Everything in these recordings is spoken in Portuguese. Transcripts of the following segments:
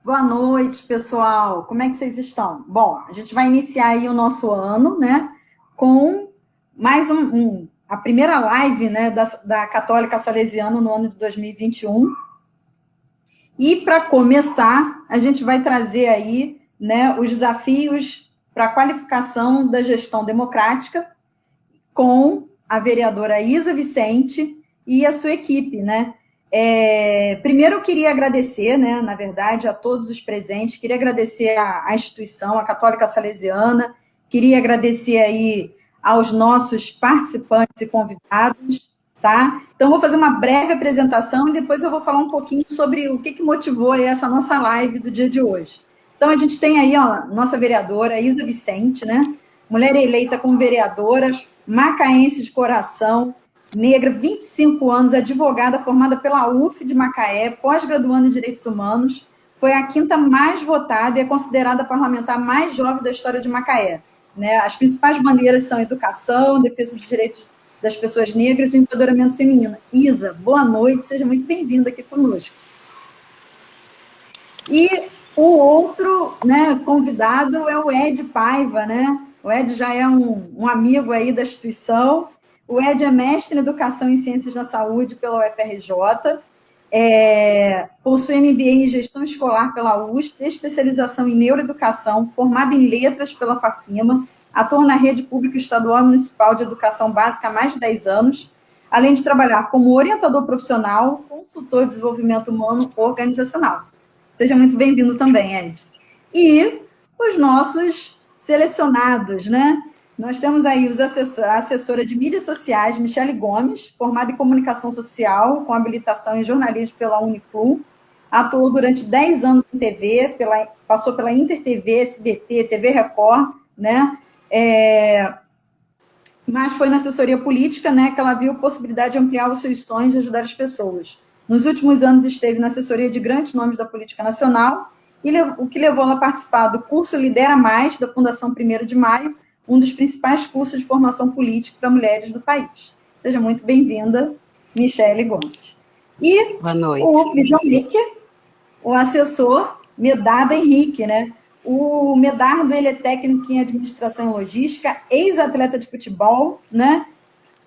Boa noite, pessoal. Como é que vocês estão? Bom, a gente vai iniciar aí o nosso ano, né, com mais a primeira live, né, da Católica Salesiana no ano de 2021. E para começar, a gente vai trazer aí, né, os desafios para a qualificação da gestão democrática com a vereadora Isa Vicente e a sua equipe, né? Primeiro, eu queria agradecer, né, na verdade, a todos os presentes, queria agradecer à instituição, a Católica Salesiana, queria agradecer aí aos nossos participantes e convidados, tá? Então, vou fazer uma breve apresentação e depois eu vou falar um pouquinho sobre o que motivou aí essa nossa live do dia de hoje. Então, a gente tem aí, ó, nossa vereadora Isa Vicente, né? Mulher eleita como vereadora, macaense de coração, negra, 25 anos, advogada formada pela UF de Macaé, pós-graduando em Direitos Humanos, foi a quinta mais votada e é considerada a parlamentar mais jovem da história de Macaé. Né? As principais bandeiras são educação, defesa dos direitos das pessoas negras e o empoderamento feminino. Isa, boa noite, seja muito bem-vinda aqui conosco. E o outro, né, convidado é o Ed Paiva, né? O Ed já é um amigo aí da instituição. O Ed é mestre em Educação e Ciências da Saúde pela UFRJ, possui MBA em Gestão Escolar pela USP, especialização em Neuroeducação, formado em Letras pela FAFIMA, atua na Rede Pública Estadual e Municipal de Educação Básica há mais de 10 anos, além de trabalhar como orientador profissional, consultor de desenvolvimento humano organizacional. Seja muito bem-vindo também, Ed. E os nossos selecionados, né? Nós temos aí a assessora de mídias sociais, Michele Gomes, formada em comunicação social, com habilitação em jornalismo pela Uniflu, atuou durante 10 anos em TV, passou pela Inter TV, SBT, TV Record, né? Mas foi na assessoria política, né, que ela viu possibilidade de ampliar os seus sonhos de ajudar as pessoas. Nos últimos anos esteve na assessoria de grandes nomes da política nacional, o que levou ela a participar do curso Lidera Mais, da Fundação 1º de Maio, um dos principais cursos de formação política para mulheres do país. Seja muito bem-vinda, Michele Gomes. E Boa noite. O videomaker, o assessor Medardo Henrique, né? O Medardo, ele é técnico em administração e logística, ex-atleta de futebol, né?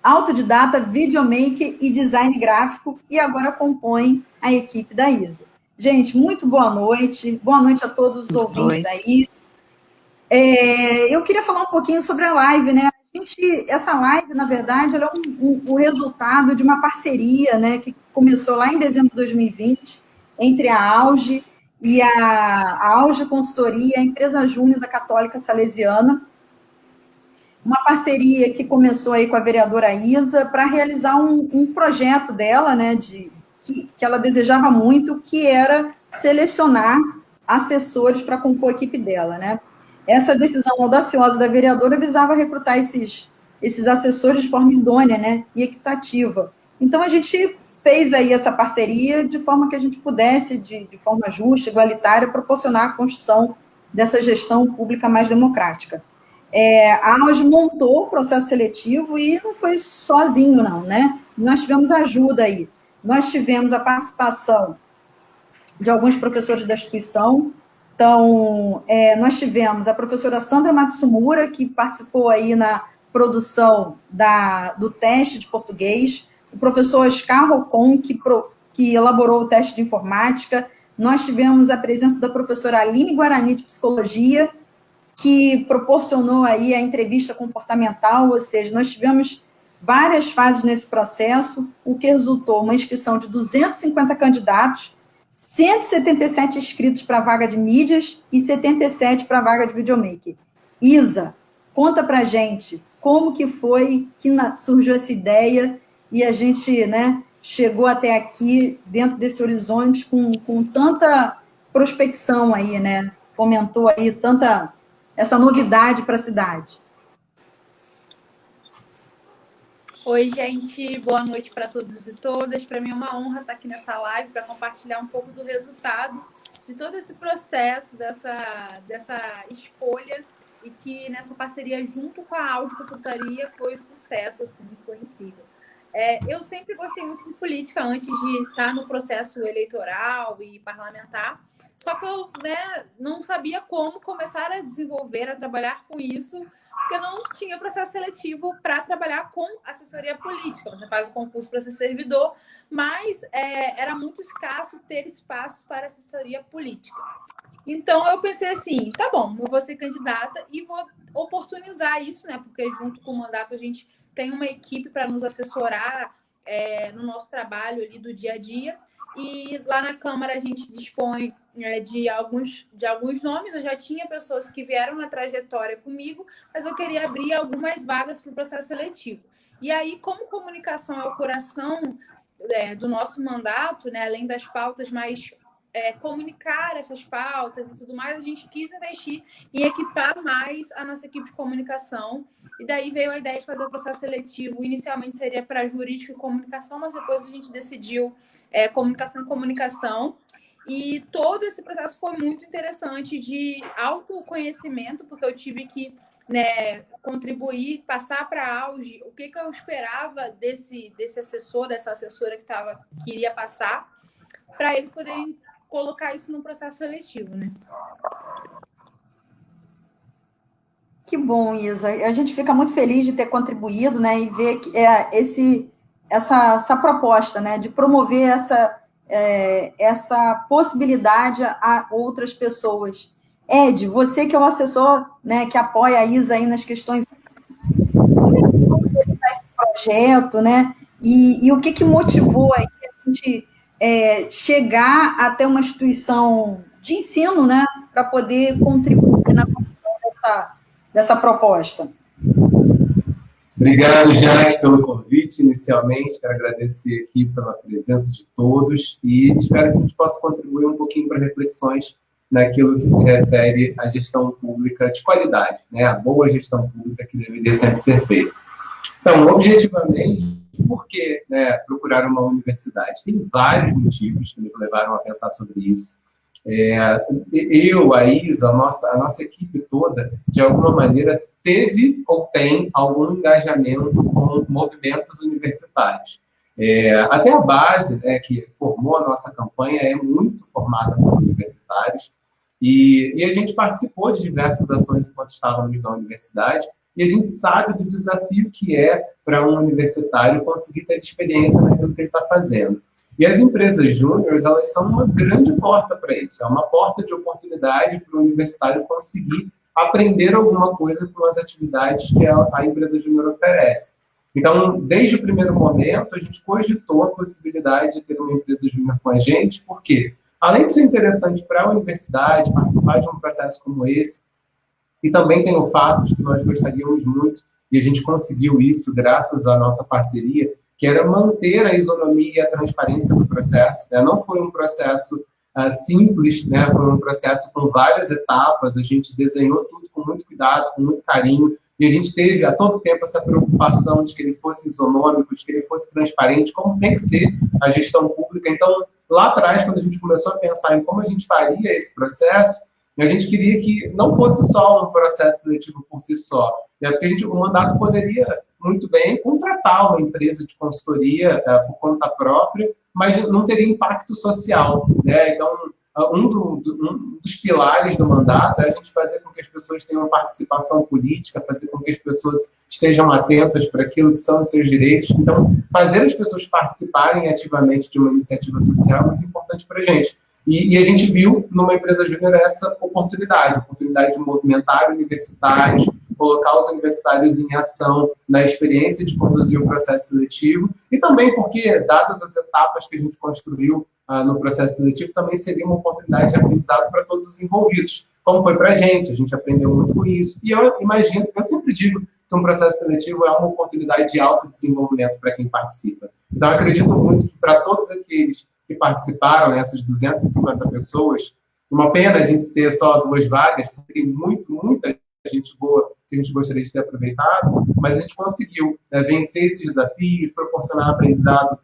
Autodidata, videomaker e design gráfico, e agora compõe a equipe da Isa. Gente, muito boa noite a todos os ouvintes aí. Eu queria falar um pouquinho sobre a live, né? Essa live, na verdade, ela é o resultado de uma parceria, né, que começou lá em dezembro de 2020, entre a Auge e a Auge Consultoria, a empresa júnior da Católica Salesiana, uma parceria que começou aí com a vereadora Isa para realizar um projeto dela, né, que ela desejava muito, que era selecionar assessores para compor a equipe dela, né? Essa decisão audaciosa da vereadora visava recrutar esses assessores de forma idônea, né, e equitativa. Então, a gente fez aí essa parceria de forma que a gente pudesse, de forma justa, igualitária, proporcionar a construção dessa gestão pública mais democrática. A AUS montou o processo seletivo e não foi sozinho, não, né? Nós tivemos ajuda aí. Nós tivemos a participação de alguns professores da instituição. Então, nós tivemos a professora Sandra Matsumura, que participou aí na produção do teste de português, o professor Oscar Rocon, que elaborou o teste de informática. Nós tivemos a presença da professora Aline Guarani, de psicologia, que proporcionou aí a entrevista comportamental, ou seja, nós tivemos várias fases nesse processo, o que resultou uma inscrição de 250 candidatos, 177 inscritos para a vaga de mídias e 77 para a vaga de videomaker. Isa, conta para a gente como que foi que surgiu essa ideia e a gente, né, chegou até aqui, dentro desse horizonte, com tanta prospecção aí, né, fomentou aí essa novidade para a cidade. Oi, gente, boa noite para todos e todas. Para mim é uma honra estar aqui nessa live para compartilhar um pouco do resultado de todo esse processo, dessa escolha, e que nessa parceria junto com a Audio Consultoria foi um sucesso, assim, foi incrível. Eu sempre gostei muito de política antes de estar no processo eleitoral e parlamentar, só que eu, né, não sabia como começar a desenvolver, a trabalhar com isso, porque eu não tinha processo seletivo para trabalhar com assessoria política. Você faz o concurso para ser servidor, mas era muito escasso ter espaços para assessoria política. Então eu pensei assim, tá bom, eu vou ser candidata e vou oportunizar isso, né? Porque junto com o mandato a gente tem uma equipe para nos assessorar no nosso trabalho ali do dia a dia. E lá na Câmara a gente dispõe de alguns nomes. Eu já tinha pessoas que vieram na trajetória comigo, mas eu queria abrir algumas vagas para o processo seletivo. E aí, como comunicação é o coração do nosso mandato, né? Além das pautas mais comunicar essas pautas e tudo mais, a gente quis investir em equipar mais a nossa equipe de comunicação. E daí veio a ideia de fazer o processo seletivo. Inicialmente seria para jurídico e comunicação, mas depois a gente decidiu comunicação e comunicação. E todo esse processo foi muito interessante de autoconhecimento, porque eu tive que contribuir, passar para a Auge o que eu esperava desse assessor, dessa assessora que iria passar, para eles poderem colocar isso no processo seletivo, né? Que bom, Isa. A gente fica muito feliz de ter contribuído, né, e ver que essa proposta, né, de promover essa possibilidade a outras pessoas. Ed, você que é o assessor, né, que apoia a Isa aí nas questões, como é que foi esse projeto, né, e o que motivou aí a gente chegar até uma instituição de ensino, né, para poder contribuir na construção dessa proposta? Obrigado, Jaque, pelo convite, inicialmente. Quero agradecer aqui pela presença de todos e espero que a gente possa contribuir um pouquinho para reflexões naquilo que se refere à gestão pública de qualidade, né? A boa gestão pública que deveria sempre ser feita. Então, objetivamente, por que procurar uma universidade? Tem vários motivos que nos levaram a pensar sobre isso. Eu, a Isa, a nossa equipe toda, de alguma maneira, teve ou tem algum engajamento com movimentos universitários. Até a base que formou a nossa campanha é muito formada por universitários, e a gente participou de diversas ações enquanto estávamos na universidade, e a gente sabe do desafio que é para um universitário conseguir ter experiência naquilo que ele está fazendo. E as empresas júniores, elas são uma grande porta para isso. É uma porta de oportunidade para o universitário conseguir aprender alguma coisa com as atividades que a empresa júnior oferece. Então, desde o primeiro momento, a gente cogitou a possibilidade de ter uma empresa júnior com a gente, porque, além de ser interessante para a universidade participar de um processo como esse, e também tem o fato de que nós gostaríamos muito, e a gente conseguiu isso graças à nossa parceria, que era manter a isonomia e a transparência do processo. Não foi um processo simples, foi um processo com várias etapas, a gente desenhou tudo com muito cuidado, com muito carinho, e a gente teve a todo tempo essa preocupação de que ele fosse isonômico, de que ele fosse transparente, como tem que ser a gestão pública. Então, lá atrás, quando a gente começou a pensar em como a gente faria esse processo, a gente queria que não fosse só um processo seletivo por si só, porque o mandato poderia muito bem contratar uma empresa de consultoria por conta própria, mas não teria impacto social. Então, um dos pilares do mandato é a gente fazer com que as pessoas tenham participação política, fazer com que as pessoas estejam atentas para aquilo que são os seus direitos. Então, fazer as pessoas participarem ativamente de uma iniciativa social é muito importante para a gente. E a gente viu numa empresa júnior essa oportunidade de movimentar universitários, colocar os universitários em ação na experiência de conduzir o processo seletivo, e também porque, dadas as etapas que a gente construiu no processo seletivo, também seria uma oportunidade de aprendizado para todos os envolvidos, como foi para a gente aprendeu muito com isso. E eu imagino, eu sempre digo que um processo seletivo é uma oportunidade de autodesenvolvimento para quem participa. Então, eu acredito muito que para todos aqueles que participaram, essas 250 pessoas, uma pena a gente ter só 2 vagas, porque tem muita gente boa que a gente gostaria de ter aproveitado, mas a gente conseguiu vencer esses desafios, proporcionar aprendizado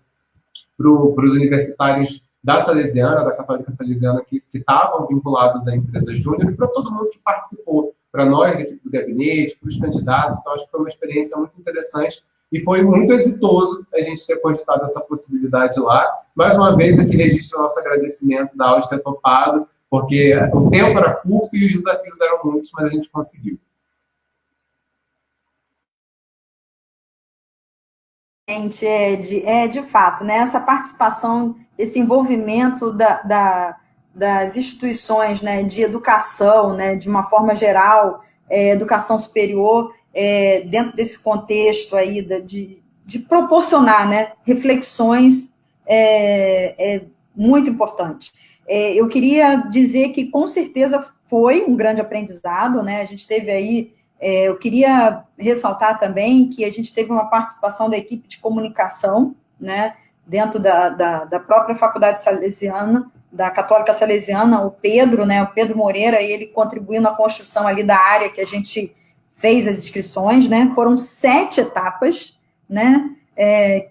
para os universitários da Salesiana, da Católica Salesiana, que estavam vinculados à empresa júnior, e para todo mundo que participou, para nós, da equipe do gabinete, para os candidatos. Então, acho que foi uma experiência muito interessante E foi muito exitoso a gente ter cogitado essa possibilidade lá. Mais uma vez, aqui registro o nosso agradecimento da Audi ter topado, porque o tempo era curto e os desafios eram muitos, mas a gente conseguiu. Gente, de fato, né? Essa participação, esse envolvimento das instituições, né, de educação, né, de uma forma geral, educação superior, dentro desse contexto aí de proporcionar, né, reflexões é muito importante. Eu queria dizer que, com certeza, foi um grande aprendizado, né? A gente teve aí. Eu queria ressaltar também que a gente teve uma participação da equipe de comunicação, né, dentro da própria Faculdade Salesiana, da Católica Salesiana, o Pedro, né, o Pedro Moreira, ele contribuiu na construção ali da área que a gente fez as inscrições, né, foram 7 etapas, né,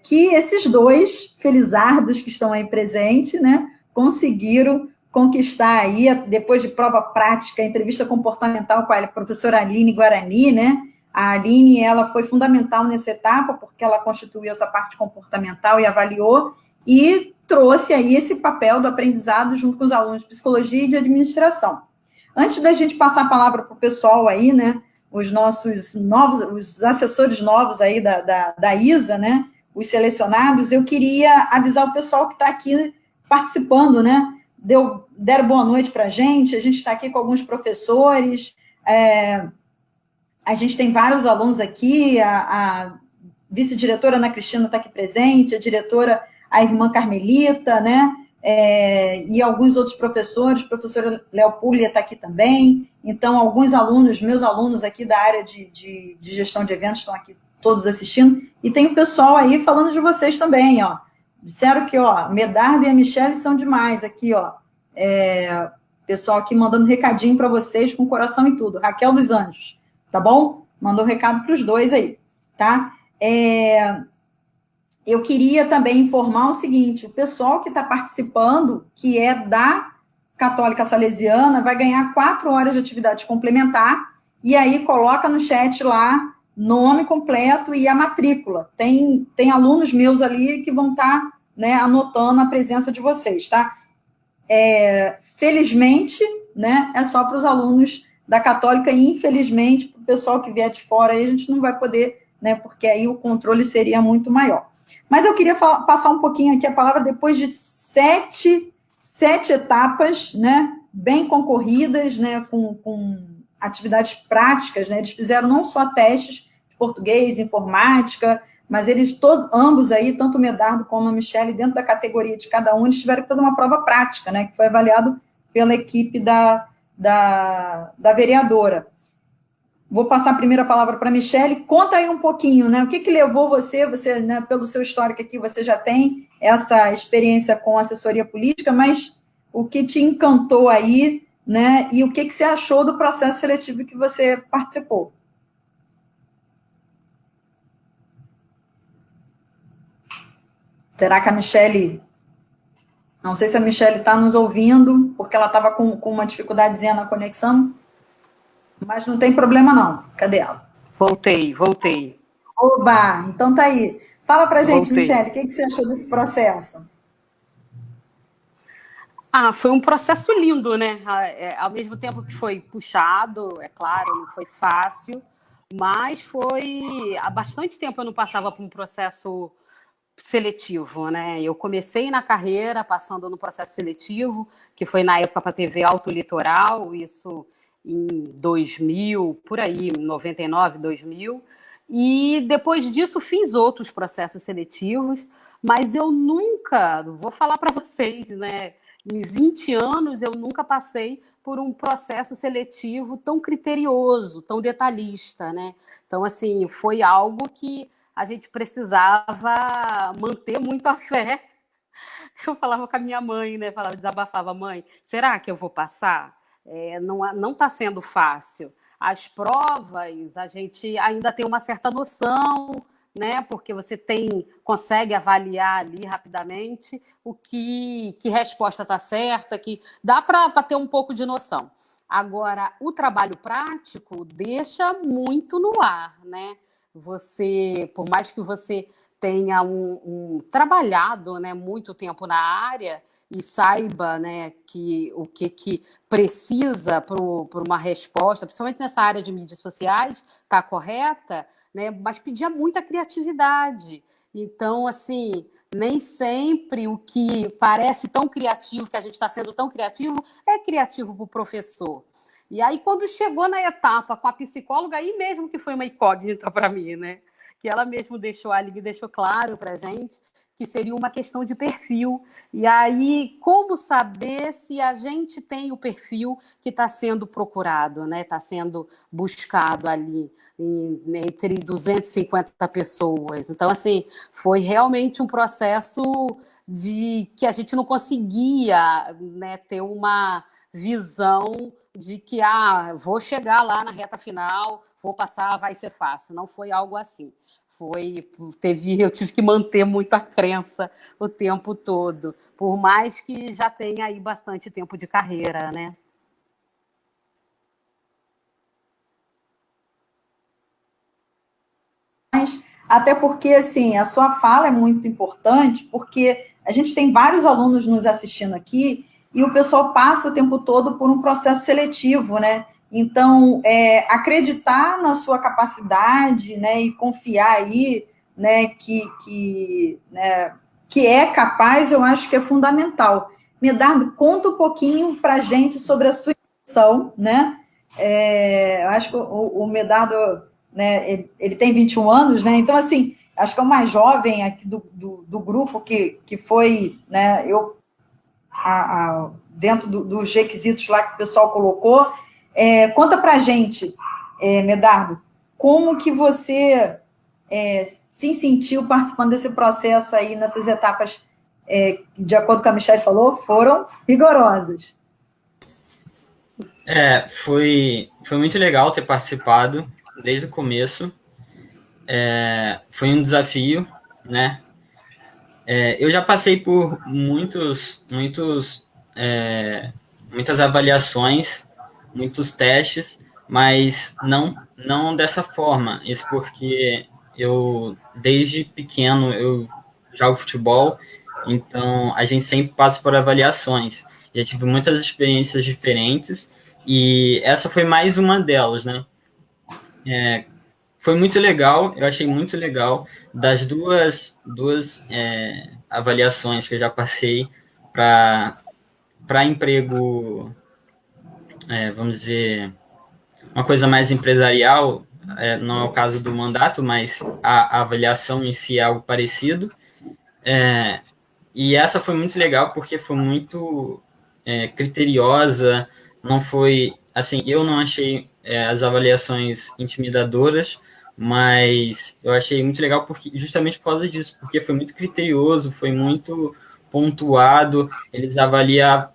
que esses 2 felizardos que estão aí presentes, né, conseguiram conquistar aí, depois de prova prática, entrevista comportamental com a professora Aline Guarani, né? A Aline, ela foi fundamental nessa etapa, porque ela constituiu essa parte comportamental e avaliou, e trouxe aí esse papel do aprendizado junto com os alunos de psicologia e de administração. Antes da gente passar a palavra para o pessoal aí, né? Os nossos novos, os assessores novos aí da ISA, né? Os selecionados, eu queria avisar o pessoal que está aqui participando, né? Deram boa noite para a gente está aqui com alguns professores, a gente tem vários alunos aqui, a vice-diretora Ana Cristina está aqui presente, a diretora, a irmã Carmelita, né, e alguns outros professores, o professor Léo Puglia está aqui também, então alguns alunos, meus alunos aqui da área de gestão de eventos estão aqui todos assistindo, e tem o pessoal aí falando de vocês também, ó. Disseram que, ó, Medardo e a Michelle são demais aqui, ó. Pessoal aqui mandando recadinho para vocês, com coração e tudo. Raquel dos Anjos, tá bom? Mandou recado para os 2 aí, tá? Eu queria também informar o seguinte, o pessoal que está participando, que é da Católica Salesiana, vai ganhar 4 horas de atividade complementar, e aí coloca no chat lá nome completo e a matrícula. Tem alunos meus ali que vão estar, né, anotando a presença de vocês, tá? Felizmente, né, é só para os alunos da Católica e, infelizmente, para o pessoal que vier de fora, aí a gente não vai poder, né, porque aí o controle seria muito maior. Mas eu queria passar um pouquinho aqui a palavra depois de 7 etapas, né, bem concorridas, né, com atividades práticas, né, eles fizeram não só testes de português, informática, mas eles ambos aí, tanto o Medardo como a Michelle, dentro da categoria de cada um, eles tiveram que fazer uma prova prática, né, que foi avaliado pela equipe da vereadora. Vou passar a primeira palavra para a Michelle. Conta aí um pouquinho, né, o que levou você, né, pelo seu histórico aqui, você já tem essa experiência com assessoria política, mas o que te encantou aí, né, e o que você achou do processo seletivo que você participou? Será que a Michelle... Não sei se a Michelle está nos ouvindo, porque ela estava com uma dificuldadezinha na conexão, mas não tem problema não. Cadê ela? Voltei. Oba! Então tá aí. Fala pra gente, Voltei. Michelle, o que você achou desse processo? Foi um processo lindo, né? Ao mesmo tempo que foi puxado, é claro, não foi fácil, mas foi... Há bastante tempo eu não passava por um processo seletivo, né? Eu comecei na carreira passando no processo seletivo, que foi na época para a TV Alto Litoral, isso em 2000, por aí, 99, 2000, e depois disso fiz outros processos seletivos, mas eu nunca, vou falar para vocês, né? Em 20 anos eu nunca passei por um processo seletivo tão criterioso, tão detalhista, né? Então, assim, foi algo que a gente precisava manter muito a fé. Eu falava com a minha mãe, né? Desabafava, mãe, será que eu vou passar? Não está sendo fácil. As provas, a gente ainda tem uma certa noção, né? Porque você consegue avaliar ali rapidamente que resposta está certa, que dá para ter um pouco de noção. Agora, o trabalho prático deixa muito no ar, né? Por mais que você tenha trabalhado, né, muito tempo na área e saiba, né, o que precisa por uma resposta, principalmente nessa área de mídias sociais, está correta, né, mas pedia muita criatividade. Então, assim, nem sempre o que parece tão criativo, que a gente está sendo tão criativo, é criativo para o professor. E aí, quando chegou na etapa com a psicóloga, aí mesmo que foi uma incógnita para mim, né? Que ela mesmo deixou claro para a gente que seria uma questão de perfil. E aí, como saber se a gente tem o perfil que está sendo procurado, né? Está sendo buscado ali entre 250 pessoas. Então, assim, foi realmente um processo de que a gente não conseguia, né, ter uma visão de que vou chegar lá na reta final, vou passar, vai ser fácil. Não foi algo assim. Eu tive que manter muita crença o tempo todo, por mais que já tenha aí bastante tempo de carreira, né? Até porque, assim, a sua fala é muito importante, porque a gente tem vários alunos nos assistindo aqui e o pessoal passa o tempo todo por um processo seletivo, né? Então, acreditar na sua capacidade, né, e confiar aí, né, que é capaz, eu acho que é fundamental. Medardo, conta um pouquinho para a gente sobre a sua inscrição, né? Eu acho que o Medardo, né, ele tem 21 anos, né? Então, assim, acho que é o mais jovem aqui do grupo que foi, né, dentro dos requisitos lá que o pessoal colocou. Conta para a gente, Medardo, como que você se sentiu participando desse processo aí, nessas etapas, de acordo com a Michelle falou, foram rigorosas. Foi muito legal ter participado desde o começo. Foi um desafio, né? Eu já passei por muitas avaliações, muitos testes, mas não dessa forma. Isso porque eu, desde pequeno, eu jogo futebol, então a gente sempre passa por avaliações. Já tive muitas experiências diferentes e essa foi mais uma delas, né? Foi muito legal, eu achei muito legal. Das duas avaliações que eu já passei para emprego, vamos dizer, uma coisa mais empresarial, não é o caso do mandato, mas a avaliação em si é algo parecido. E essa foi muito legal porque foi muito criteriosa, não foi, assim, eu não achei as avaliações intimidadoras, mas eu achei muito legal justamente por causa disso, porque foi muito criterioso, foi muito pontuado, eles avaliaram,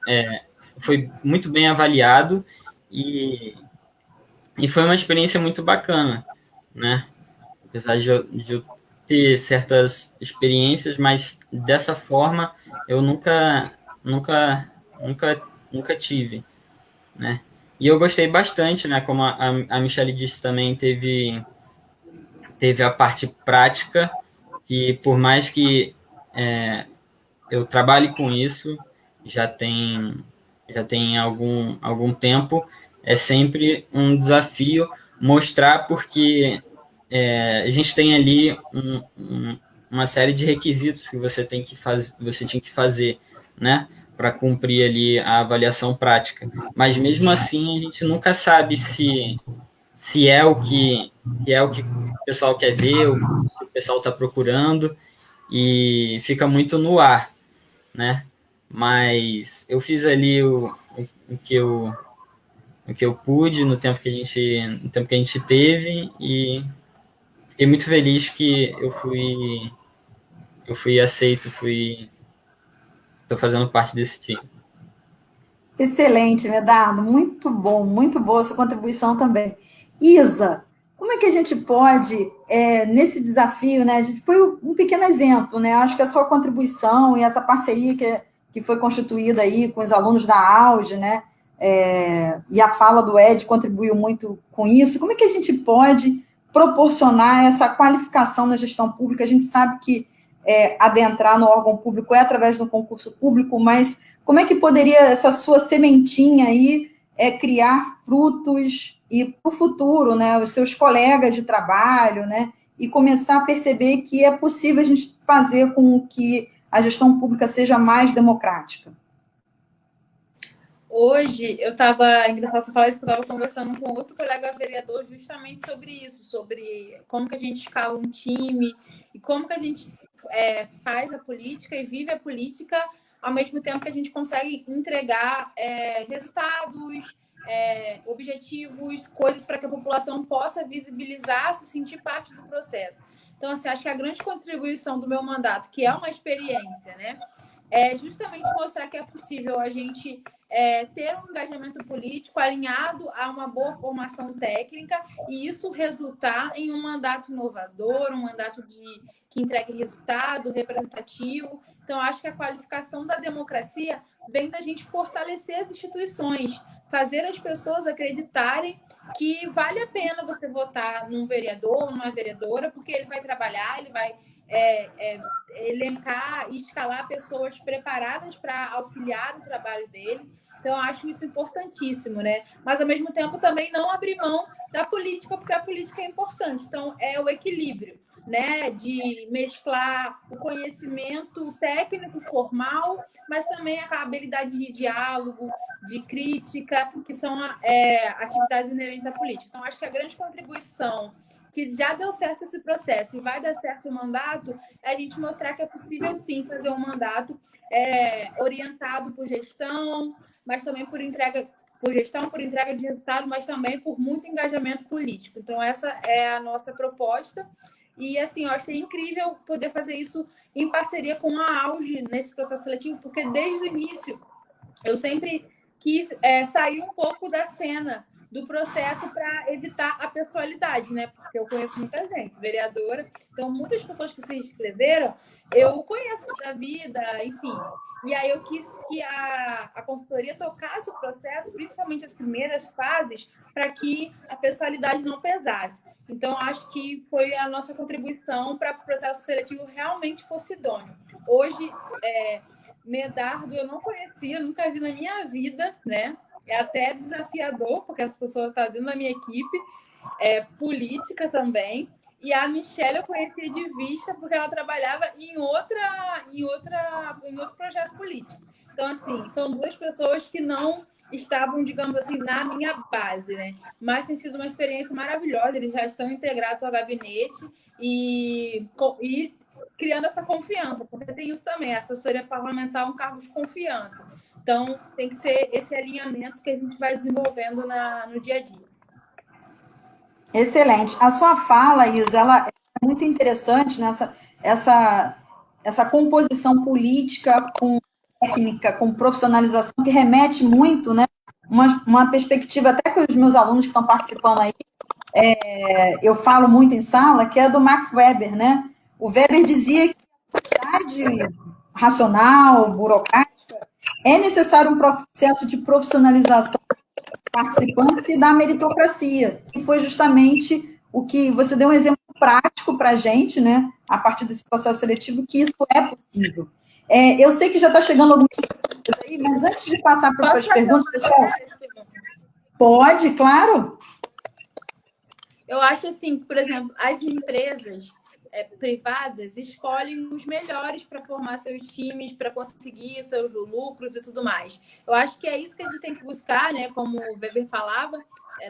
foi muito bem avaliado e foi uma experiência muito bacana, né? Apesar de eu ter certas experiências, mas dessa forma eu nunca tive, né? E eu gostei bastante, né? Como a Michelle disse também, teve a parte prática, que por mais que eu trabalhe com isso, já tem algum tempo, é sempre um desafio mostrar, porque a gente tem ali uma série de requisitos que você tinha que fazer, né, para cumprir ali a avaliação prática. Mas mesmo assim a gente nunca sabe se é o que o pessoal quer ver, o que o pessoal está procurando, e fica muito no ar, né? Mas eu fiz ali o que eu pude no tempo que a gente teve, e fiquei muito feliz que eu fui aceito, estou fazendo parte desse time. Excelente, Medardo, muito boa a sua contribuição também. Isa, como é que a gente pode, nesse desafio, né? A gente foi um pequeno exemplo, né? Acho que a sua contribuição e essa parceria que foi constituída aí com os alunos da Auge, né? E a fala do Ed contribuiu muito com isso. Como é que a gente pode proporcionar essa qualificação na gestão pública? A gente sabe que adentrar no órgão público é através do concurso público, mas como é que poderia essa sua sementinha aí criar frutos e para o futuro, né, os seus colegas de trabalho, né, e começar a perceber que é possível a gente fazer com que a gestão pública seja mais democrática? Hoje, engraçado você falar isso, que eu estava conversando com outro colega vereador justamente sobre isso, sobre como que a gente escala um time e como que a gente faz a política e vive a política ao mesmo tempo que a gente consegue entregar resultados, objetivos, coisas para que a população possa visibilizar, se sentir parte do processo. Então, assim, acho que a grande contribuição do meu mandato, que é uma experiência, né, é justamente mostrar que é possível a gente ter um engajamento político alinhado a uma boa formação técnica e isso resultar em um mandato inovador, um mandato que entregue resultado, representativo. Então, acho que a qualificação da democracia vem da gente fortalecer as instituições, fazer as pessoas acreditarem que vale a pena você votar num vereador ou numa vereadora, porque ele vai trabalhar, ele vai elencar e escalar pessoas preparadas para auxiliar no trabalho dele. Então, eu acho isso importantíssimo, né? Mas, ao mesmo tempo, também não abrir mão da política, porque a política é importante. Então, é o equilíbrio, né? De mesclar o conhecimento técnico formal, mas também a habilidade de diálogo, de crítica, que são atividades inerentes à política. Então, acho que a grande contribuição que já deu certo esse processo e vai dar certo o mandato, é a gente mostrar que é possível, sim, fazer um mandato orientado por gestão, mas também por entrega de resultado, mas também por muito engajamento político. Então, essa é a nossa proposta. E, assim, eu achei incrível poder fazer isso em parceria com a Auge nesse processo seletivo, porque desde o início eu sempre quis sair um pouco da cena do processo para evitar a pessoalidade, né? Porque eu conheço muita gente, vereadora, então muitas pessoas que se inscreveram, eu conheço da vida, enfim. E aí eu quis que a consultoria tocasse o processo, principalmente as primeiras fases, para que a pessoalidade não pesasse. Então, acho que foi a nossa contribuição para que o processo seletivo realmente fosse idôneo. Hoje, Medardo eu não conhecia, nunca vi na minha vida, né? É até desafiador, porque essa pessoa está dentro da minha equipe, política também. E a Michelle eu conhecia de vista, porque ela trabalhava em outro projeto político. Então, assim, são duas pessoas que não estavam, digamos assim, na minha base, né? Mas tem sido uma experiência maravilhosa, eles já estão integrados ao gabinete e criando essa confiança, porque tem isso também, a assessoria parlamentar é um cargo de confiança. Então, tem que ser esse alinhamento que a gente vai desenvolvendo no dia a dia. Excelente. A sua fala, Isa, ela é muito interessante nessa essa composição política com técnica, com profissionalização, que remete muito, né? Uma perspectiva, até que os meus alunos que estão participando aí, eu falo muito em sala, que é do Max Weber, né? O Weber dizia que a sociedade racional, burocrática, é necessário um processo de profissionalização dos participantes e da meritocracia, que foi justamente o que você deu um exemplo prático para a gente, né, a partir desse processo seletivo, que isso é possível. Eu sei que já está chegando algumas perguntas aí, mas antes de passar para as perguntas, pessoal... Pode, claro. Eu acho assim, por exemplo, as empresas privadas escolhem os melhores para formar seus times, para conseguir seus lucros e tudo mais. Eu acho que é isso que a gente tem que buscar, né? Como o Weber falava,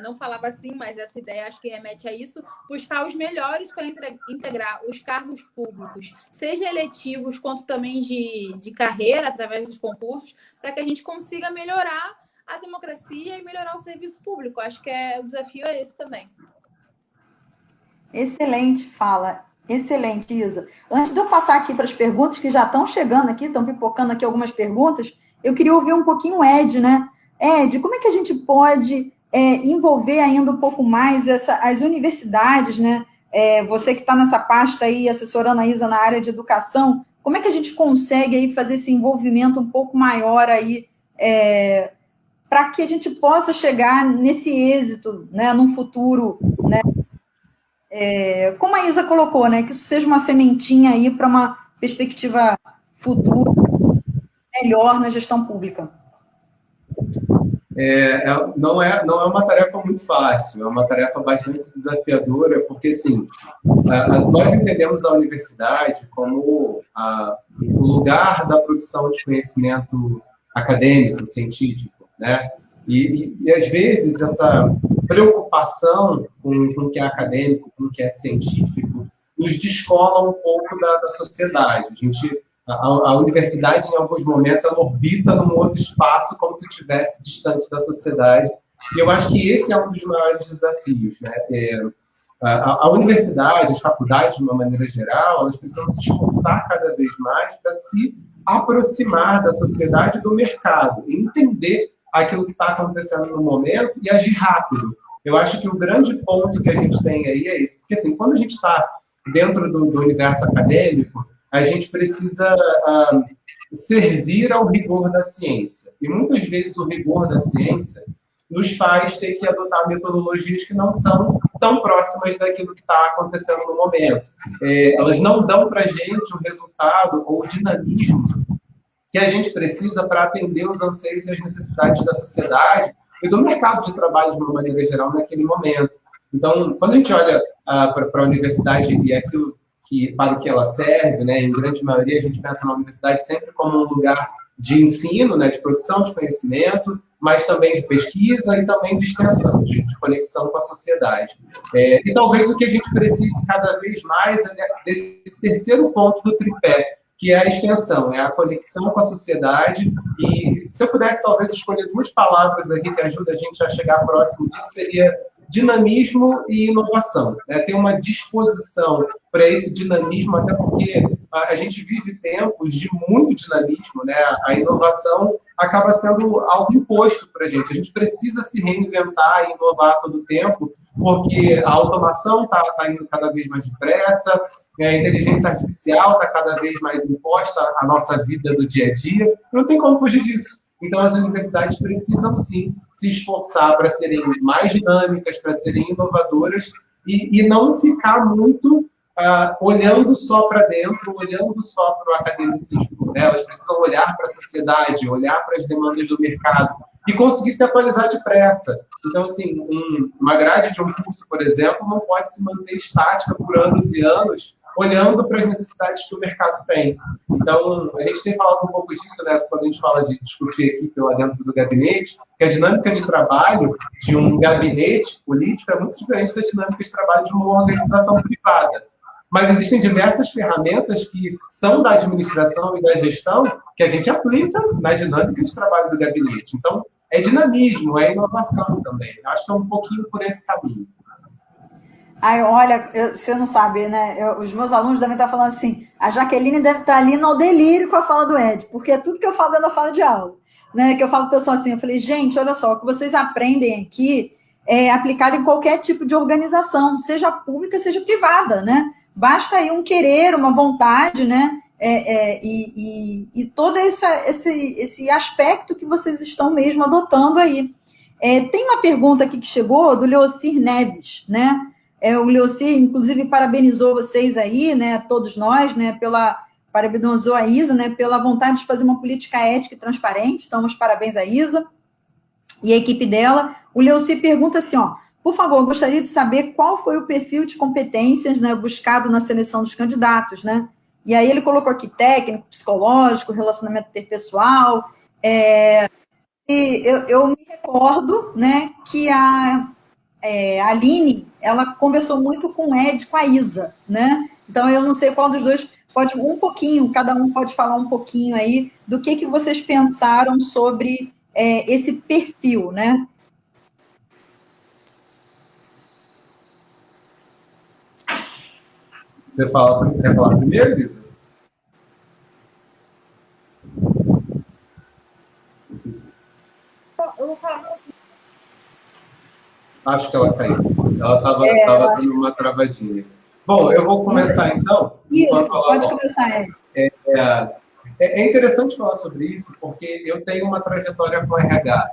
não falava assim, mas essa ideia acho que remete a isso, buscar os melhores para integrar os cargos públicos, seja eletivos quanto também de carreira, através dos concursos, para que a gente consiga melhorar a democracia e melhorar o serviço público. Acho que o desafio é esse também. Excelente fala. Excelente, Isa. Antes de eu passar aqui para as perguntas, que já estão chegando aqui, estão pipocando aqui algumas perguntas, eu queria ouvir um pouquinho o Ed, né? Ed, como é que a gente pode envolver ainda um pouco mais as universidades, né? Você que está nessa pasta aí, assessorando a Isa na área de educação, como é que a gente consegue aí fazer esse envolvimento um pouco maior aí, para que a gente possa chegar nesse êxito, né, num futuro, né, como a Isa colocou, né, que isso seja uma sementinha aí para uma perspectiva futura melhor na gestão pública. Não é uma tarefa muito fácil, é uma tarefa bastante desafiadora, porque, assim, nós entendemos a universidade como o lugar da produção de conhecimento acadêmico, científico, né? E às vezes, essa preocupação com o que é acadêmico, com o que é científico, nos descola um pouco da sociedade. A universidade, em alguns momentos, ela orbita num outro espaço como se estivesse distante da sociedade. E eu acho que esse é um dos maiores desafios, né? A universidade, as faculdades, de uma maneira geral, elas precisam se esforçar cada vez mais para se aproximar da sociedade e do mercado, e entender aquilo que está acontecendo no momento e agir rápido. Eu acho que o grande ponto que a gente tem aí é esse. Porque, assim, quando a gente está dentro do universo acadêmico, a gente precisa servir ao rigor da ciência. E muitas vezes o rigor da ciência nos faz ter que adotar metodologias que não são tão próximas daquilo que está acontecendo no momento. Elas não dão para a gente o resultado ou o dinamismo que a gente precisa para atender os anseios e as necessidades da sociedade e do mercado de trabalho de uma maneira geral naquele momento. Então, quando a gente olha para a universidade e aquilo para o que ela serve, né, em grande maioria a gente pensa na universidade sempre como um lugar de ensino, né, de produção de conhecimento, mas também de pesquisa e também de extensão, de conexão com a sociedade. E talvez o que a gente precise cada vez mais é desse terceiro ponto do tripé, que é a extensão, é a conexão com a sociedade. E se eu pudesse talvez escolher duas palavras aqui que ajudam a gente a chegar próximo disso, seria dinamismo e inovação, né? Tem uma disposição para esse dinamismo, até porque a gente vive tempos de muito dinamismo, né? A inovação acaba sendo algo imposto para a gente precisa se reinventar e inovar todo o tempo, porque a automação está indo cada vez mais depressa, a inteligência artificial está cada vez mais imposta à nossa vida do dia a dia, não tem como fugir disso. Então, as universidades precisam, sim, se esforçar para serem mais dinâmicas, para serem inovadoras e não ficar muito olhando só para dentro, olhando só para o academicismo, né? Elas precisam olhar para a sociedade, olhar para as demandas do mercado e conseguir se atualizar depressa. Então, assim, uma grade de um curso, por exemplo, não pode se manter estática por anos e anos, olhando para as necessidades que o mercado tem. Então, a gente tem falado um pouco disso, né, quando a gente fala de discutir equipe lá dentro do gabinete, que a dinâmica de trabalho de um gabinete político é muito diferente da dinâmica de trabalho de uma organização privada. Mas existem diversas ferramentas que são da administração e da gestão que a gente aplica na dinâmica de trabalho do gabinete. Então, é dinamismo, é inovação também. Acho que é um pouquinho por esse caminho. Olha, você não sabe, né? Os meus alunos devem estar falando assim, a Jaqueline deve estar ali no delírio com a fala do Ed, porque é tudo que eu falo dentro da sala de aula, né? Que eu falo para o pessoal assim, eu falei, gente, olha só, o que vocês aprendem aqui é aplicado em qualquer tipo de organização, seja pública, seja privada, né? Basta aí um querer, uma vontade, né? E todo esse aspecto que vocês estão mesmo adotando aí. Tem uma pergunta aqui que chegou do Leocir Neves, né? O Leocir, inclusive, parabenizou vocês aí, né? Todos nós, né? Parabenizou a Isa, né? Pela vontade de fazer uma política ética e transparente. Então, os parabéns à Isa e a equipe dela. O Leocir pergunta assim, ó, por favor, gostaria de saber qual foi o perfil de competências, né, buscado na seleção dos candidatos, né? E aí ele colocou aqui técnico, psicológico, relacionamento interpessoal. E eu me recordo, né, que a Aline, ela conversou muito com o Ed, com a Isa, né? Então, eu não sei qual dos dois pode, cada um pode falar um pouquinho aí do que vocês pensaram sobre esse perfil, né? Você quer falar primeiro, Lisa? Eu vou falar. Acho que ela caiu. Ela estava dando uma travadinha. Bom, eu vou começar então. Isso, pode começar, Ed. É interessante falar sobre isso, porque eu tenho uma trajetória com RH.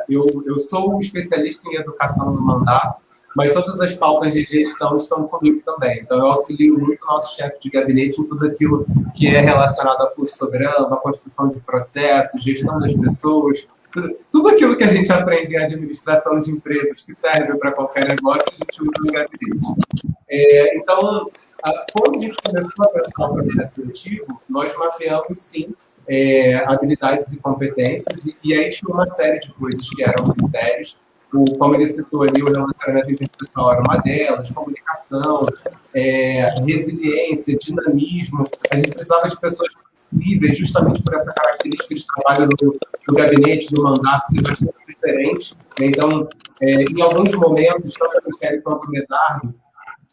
Eu sou um especialista em educação no mandato, mas todas as pautas de gestão estão comigo também. Então, eu auxilio muito o nosso chefe de gabinete em tudo aquilo que é relacionado a fluxograma, a construção de processos, gestão das pessoas, tudo aquilo que a gente aprende em administração de empresas que serve para qualquer negócio, a gente usa no gabinete. Então, quando a gente começou a pensar o processo seletivo, nós mapeamos, sim, habilidades e competências, e aí tinha uma série de coisas que eram critérios. Como ele citou ali, o relacionamento interpessoal era uma delas, comunicação, resiliência, dinamismo. A gente precisava de pessoas flexíveis, justamente por essa característica de trabalho no gabinete, do mandato ser bastante diferente. Então, em alguns momentos, tanto a Michele quanto o Medardo,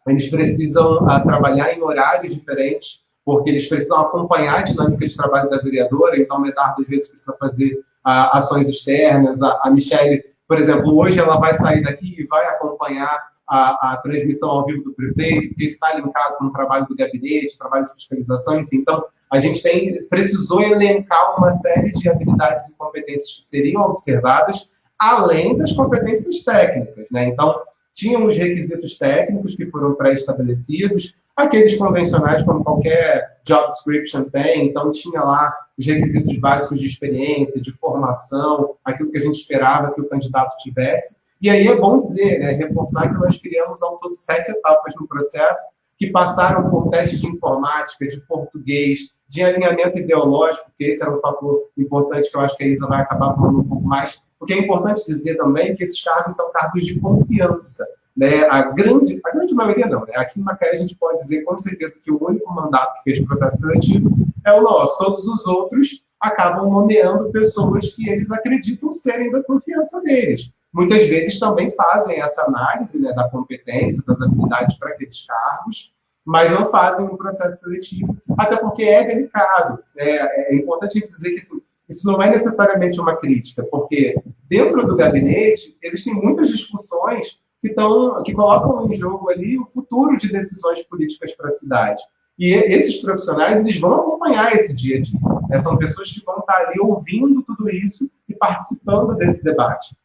eles precisam trabalhar em horários diferentes, porque eles precisam acompanhar a dinâmica de trabalho da vereadora. Então, o Medardo, às vezes, precisa fazer ações externas. A Michele, por exemplo, hoje ela vai sair daqui e vai acompanhar a transmissão ao vivo do prefeito, porque isso está linkado com o trabalho do gabinete, trabalho de fiscalização, enfim. Então, a gente precisou elencar uma série de habilidades e competências que seriam observadas, além das competências técnicas, né? Então, tinham os requisitos técnicos que foram pré-estabelecidos, aqueles convencionais, como qualquer job description tem. Então, tinha lá os requisitos básicos de experiência, de formação, aquilo que a gente esperava que o candidato tivesse. E aí é bom dizer, né, reforçar que nós criamos ao todo 7 etapas no processo, que passaram por testes de informática, de português, de alinhamento ideológico, que esse era um fator importante que eu acho que a Isa vai acabar falando um pouco mais, porque é importante dizer também que esses cargos são cargos de confiança, né? A grande maioria não, né? Aqui em Macaé a gente pode dizer com certeza que o único mandato que fez processo seletivo é o nosso. Todos os outros acabam nomeando pessoas que eles acreditam serem da confiança deles. Muitas vezes também fazem essa análise, né, da competência, das habilidades para aqueles cargos, mas não fazem um processo seletivo, até porque é delicado. É importante dizer que assim, isso não é necessariamente uma crítica, porque dentro do gabinete existem muitas discussões que colocam em jogo ali o futuro de decisões políticas para a cidade. E esses profissionais, eles vão acompanhar esse dia a dia, né? São pessoas que vão estar ali ouvindo tudo isso e participando desse debate.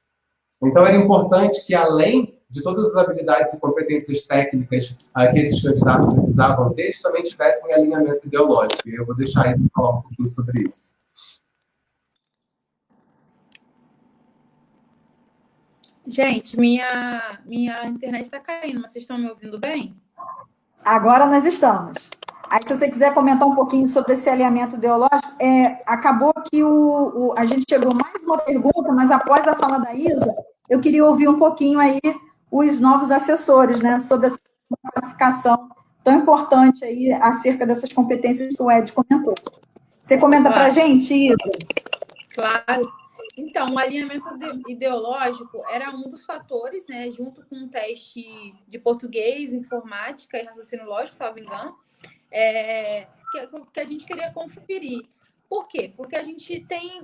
Então, era importante que, além de todas as habilidades e competências técnicas que esses candidatos precisavam ter, eles também tivessem alinhamento ideológico. E eu vou deixar ele falar um pouquinho sobre isso. Gente, minha internet está caindo, mas vocês estão me ouvindo bem? Agora nós estamos. Aí, se você quiser comentar um pouquinho sobre esse alinhamento ideológico, acabou que a gente chegou mais uma pergunta, mas após a fala da Isa, eu queria ouvir um pouquinho aí os novos assessores, né, sobre essa qualificação tão importante aí acerca dessas competências que o Ed comentou. Você comenta para a gente, Isa? Claro. Então, o alinhamento ideológico era um dos fatores, né, junto com um teste de português, informática e raciocínio lógico, salvo engano, que a gente queria conferir. Por quê? Porque a gente tem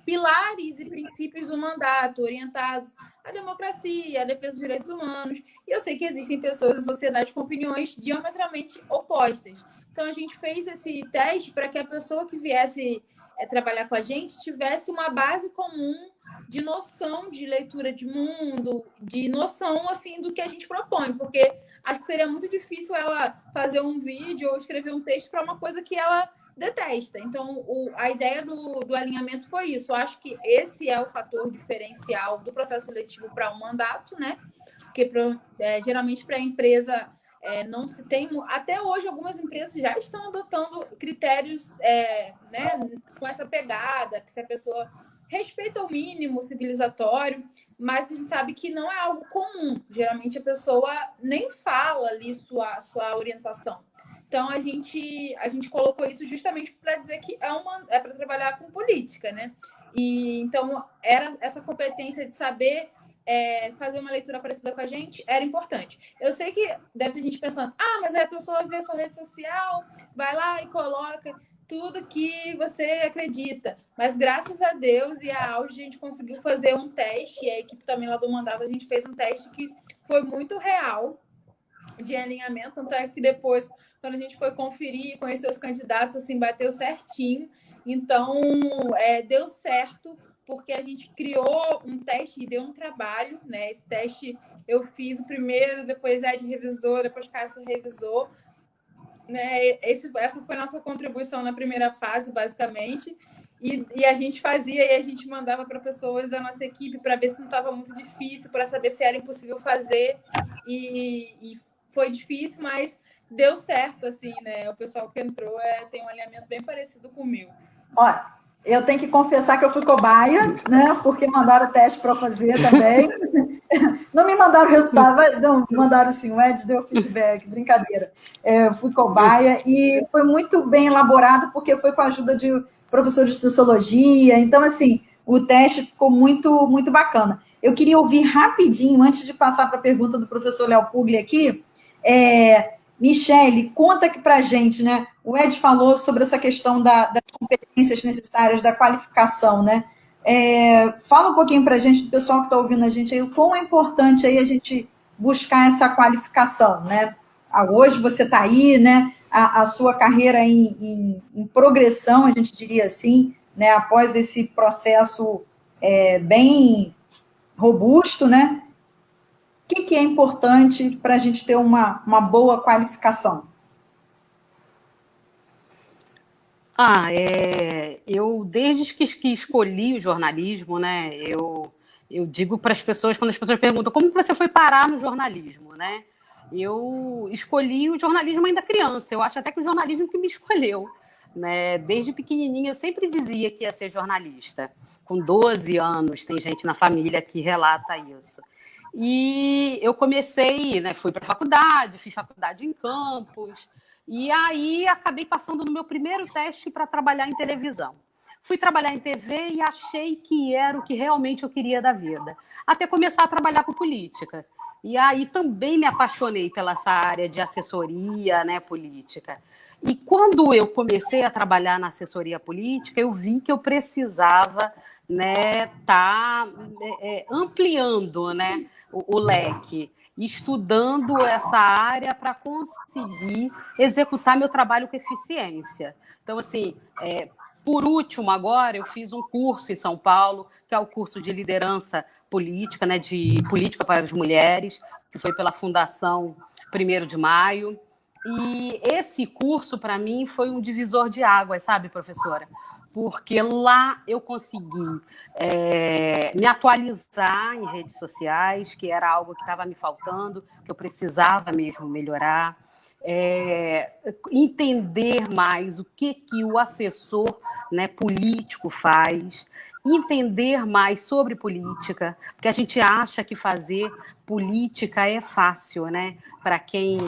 pilares e princípios do mandato orientados à democracia, à defesa dos direitos humanos. E eu sei que existem pessoas na sociedade com opiniões diametralmente opostas. Então, a gente fez esse teste para que a pessoa que viesse trabalhar com a gente tivesse uma base comum de noção de leitura de mundo, de noção assim do que a gente propõe, porque acho que seria muito difícil ela fazer um vídeo ou escrever um texto para uma coisa que ela detesta. Então, a ideia do alinhamento foi isso. Eu acho que esse é o fator diferencial do processo seletivo para um mandato, né? Porque geralmente para a empresa não se tem... Até hoje, algumas empresas já estão adotando critérios né, com essa pegada, que se a pessoa respeita o mínimo civilizatório, mas a gente sabe que não é algo comum. Geralmente, a pessoa nem fala ali sua orientação. Então, a gente colocou isso justamente para dizer que é para trabalhar com política, né? E, então, era essa competência de saber fazer uma leitura parecida com a gente era importante. Eu sei que deve ter gente pensando, mas a pessoa vê sua rede social, vai lá e coloca tudo que você acredita. Mas, graças a Deus e a Auge, a gente conseguiu fazer um teste, e a equipe também lá do mandato, a gente fez um teste que foi muito real, de alinhamento, tanto é que depois, quando a gente foi conferir, conhecer os candidatos, assim, bateu certinho. Então, deu certo porque a gente criou um teste e deu um trabalho, né? Esse teste eu fiz o primeiro, depois Ed revisou, depois Cássio revisou, né? Essa foi a nossa contribuição na primeira fase, basicamente. E a gente fazia e a gente mandava para pessoas da nossa equipe para ver se não estava muito difícil, para saber se era impossível fazer. E foi difícil, mas deu certo, assim, né? O pessoal que entrou tem um alinhamento bem parecido com o meu. Olha, eu tenho que confessar que eu fui cobaia, né? Porque mandaram o teste para fazer também. Não me mandaram o resultado, não, mandaram sim, o Ed deu feedback, brincadeira. Eu fui cobaia e foi muito bem elaborado, porque foi com a ajuda de professor de sociologia, então, assim, o teste ficou muito, muito bacana. Eu queria ouvir rapidinho, antes de passar para a pergunta do professor Léo Pugli aqui, Michele, conta aqui para a gente, né? O Ed falou sobre essa questão das competências necessárias, da qualificação, né? Fala um pouquinho para a gente, do pessoal que está ouvindo a gente aí, o quão é importante aí a gente buscar essa qualificação, né? Hoje você está aí, né? A sua carreira em progressão, a gente diria assim, né? Após esse processo bem robusto, né? O que é importante para a gente ter uma boa qualificação? Eu, desde que escolhi o jornalismo, né, eu digo para as pessoas, quando as pessoas perguntam como você foi parar no jornalismo, né, eu escolhi o jornalismo ainda criança, eu acho até que o jornalismo que me escolheu, né, desde pequenininha eu sempre dizia que ia ser jornalista, com 12 anos, tem gente na família que relata isso. E eu comecei, né, fui para a faculdade, fiz faculdade em Campos, e aí acabei passando no meu primeiro teste para trabalhar em televisão. Fui trabalhar em TV e achei que era o que realmente eu queria da vida. Até começar a trabalhar com política. E aí também me apaixonei pela essa área de assessoria, né, política. E quando eu comecei a trabalhar na assessoria política, eu vi que eu precisava, né, ampliando, né, o leque, estudando essa área para conseguir executar meu trabalho com eficiência. Então, assim, por último, agora, eu fiz um curso em São Paulo, que é o curso de liderança política, né, de política para as mulheres, que foi pela Fundação 1º de Maio. E esse curso, para mim, foi um divisor de águas, sabe, professora? Porque lá eu consegui me atualizar em redes sociais, que era algo que estava me faltando, que eu precisava mesmo melhorar, entender mais o que o assessor, né, político faz, entender mais sobre política, porque a gente acha que fazer política é fácil, né? Para quem,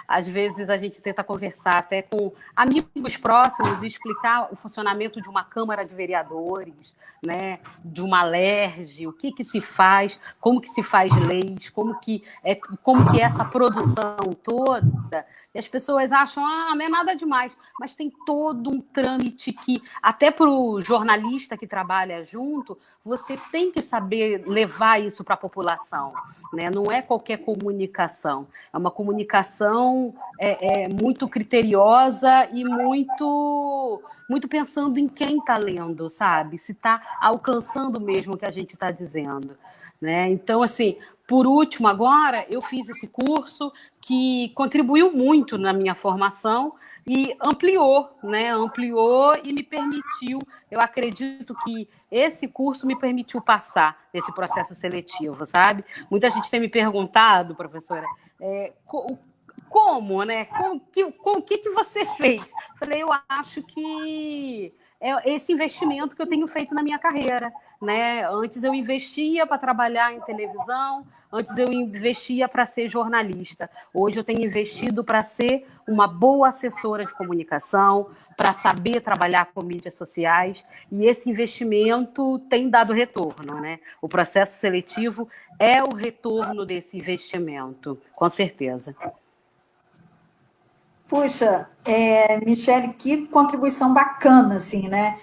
às vezes, a gente tenta conversar até com amigos próximos e explicar o funcionamento de uma Câmara de Vereadores, né? De uma LERJ, o que se faz, como que se faz leis, como que é essa produção toda. E as pessoas acham, não é nada demais, mas tem todo um trâmite que, até para o jornalista que trabalha junto, você tem que saber levar isso para a população, né? Não é qualquer comunicação, é uma comunicação muito criteriosa e muito pensando em quem está lendo, sabe? Se está alcançando mesmo o que a gente está dizendo. Né? Então, assim, por último, agora, eu fiz esse curso que contribuiu muito na minha formação e ampliou, né? Ampliou e me permitiu, eu acredito que esse curso me permitiu passar nesse processo seletivo, sabe? Muita gente tem me perguntado, professora, como, né? O que você fez? Falei, eu acho que é esse investimento que eu tenho feito na minha carreira, né? Antes eu investia para trabalhar em televisão, antes eu investia para ser jornalista. Hoje eu tenho investido para ser uma boa assessora de comunicação, para saber trabalhar com mídias sociais, e esse investimento tem dado retorno, né? O processo seletivo é o retorno desse investimento, com certeza. Puxa, Michele, que contribuição bacana, assim, né?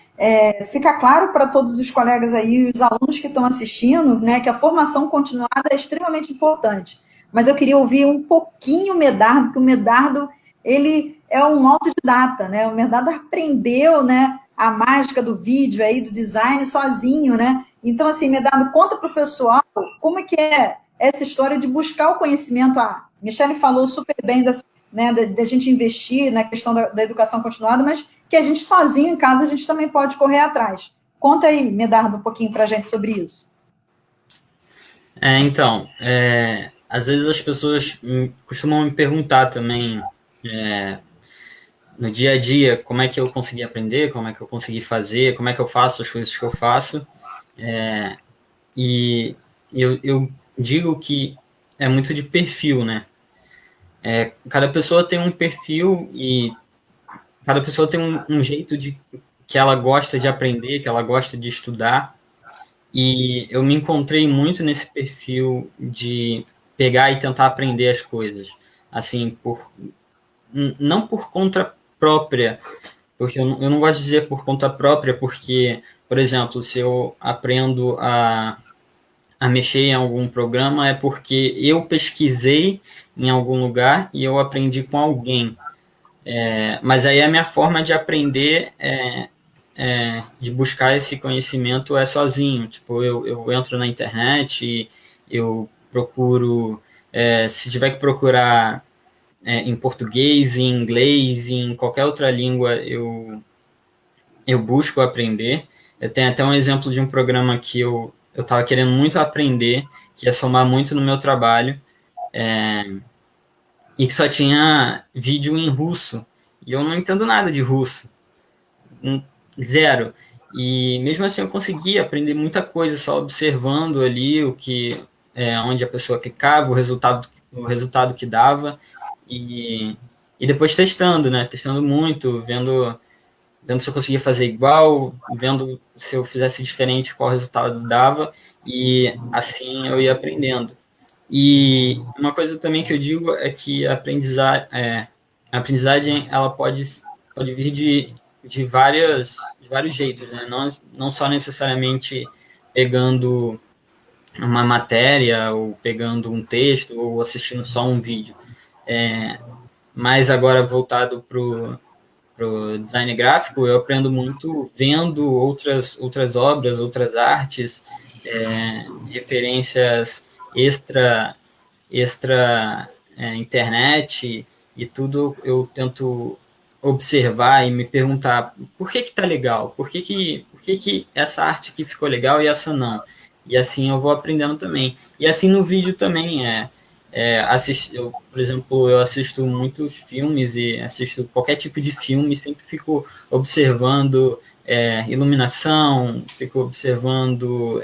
Fica claro para todos os colegas aí, os alunos que estão assistindo, né, que a formação continuada é extremamente importante. Mas eu queria ouvir um pouquinho o Medardo, porque o Medardo, ele é um autodidata, né? O Medardo aprendeu, né, a mágica do vídeo aí, do design sozinho, né? Então, assim, Medardo, conta para o pessoal como é que é essa história de buscar o conhecimento. A Michele falou super bem dessa, né, da gente investir na questão da educação continuada, mas que a gente sozinho em casa, a gente também pode correr atrás. Conta aí, Medardo, um pouquinho para a gente sobre isso. Então, às vezes as pessoas costumam me perguntar também, no dia a dia, como é que eu consegui aprender, como é que eu consegui fazer, como é que eu faço as coisas que eu faço. E eu digo que é muito de perfil, né? Cada pessoa tem um perfil e cada pessoa tem um jeito que ela gosta de aprender, que ela gosta de estudar. E eu me encontrei muito nesse perfil de pegar e tentar aprender as coisas. Assim, não por conta própria, porque eu não gosto de dizer por conta própria, porque, por exemplo, se eu aprendo a mexer em algum programa, é porque eu pesquisei em algum lugar e eu aprendi com alguém. Mas aí a minha forma de aprender de buscar esse conhecimento é sozinho. Tipo, eu entro na internet e eu procuro, se tiver que procurar em português, em inglês, em qualquer outra língua, eu busco aprender. Eu tenho até um exemplo de um programa que eu estava querendo muito aprender, que ia somar muito no meu trabalho, e que só tinha vídeo em russo. E eu não entendo nada de russo. Zero. E mesmo assim eu consegui aprender muita coisa só observando ali onde a pessoa clicava, o resultado que dava e depois testando, né? Testando muito, vendo se eu conseguia fazer igual, vendo se eu fizesse diferente qual resultado dava e assim eu ia aprendendo. E uma coisa também que eu digo é que a aprendizagem ela pode vir de vários jeitos, né? Não só necessariamente pegando uma matéria ou pegando um texto ou assistindo só um vídeo. Mas agora voltado para o design gráfico, eu aprendo muito vendo outras obras, outras artes, referências extra internet e tudo eu tento observar e me perguntar por que tá legal, por que essa arte aqui ficou legal e essa não. E assim eu vou aprendendo também. E assim no vídeo também por exemplo, eu assisto muitos filmes e assisto qualquer tipo de filme, sempre fico observando iluminação, fico observando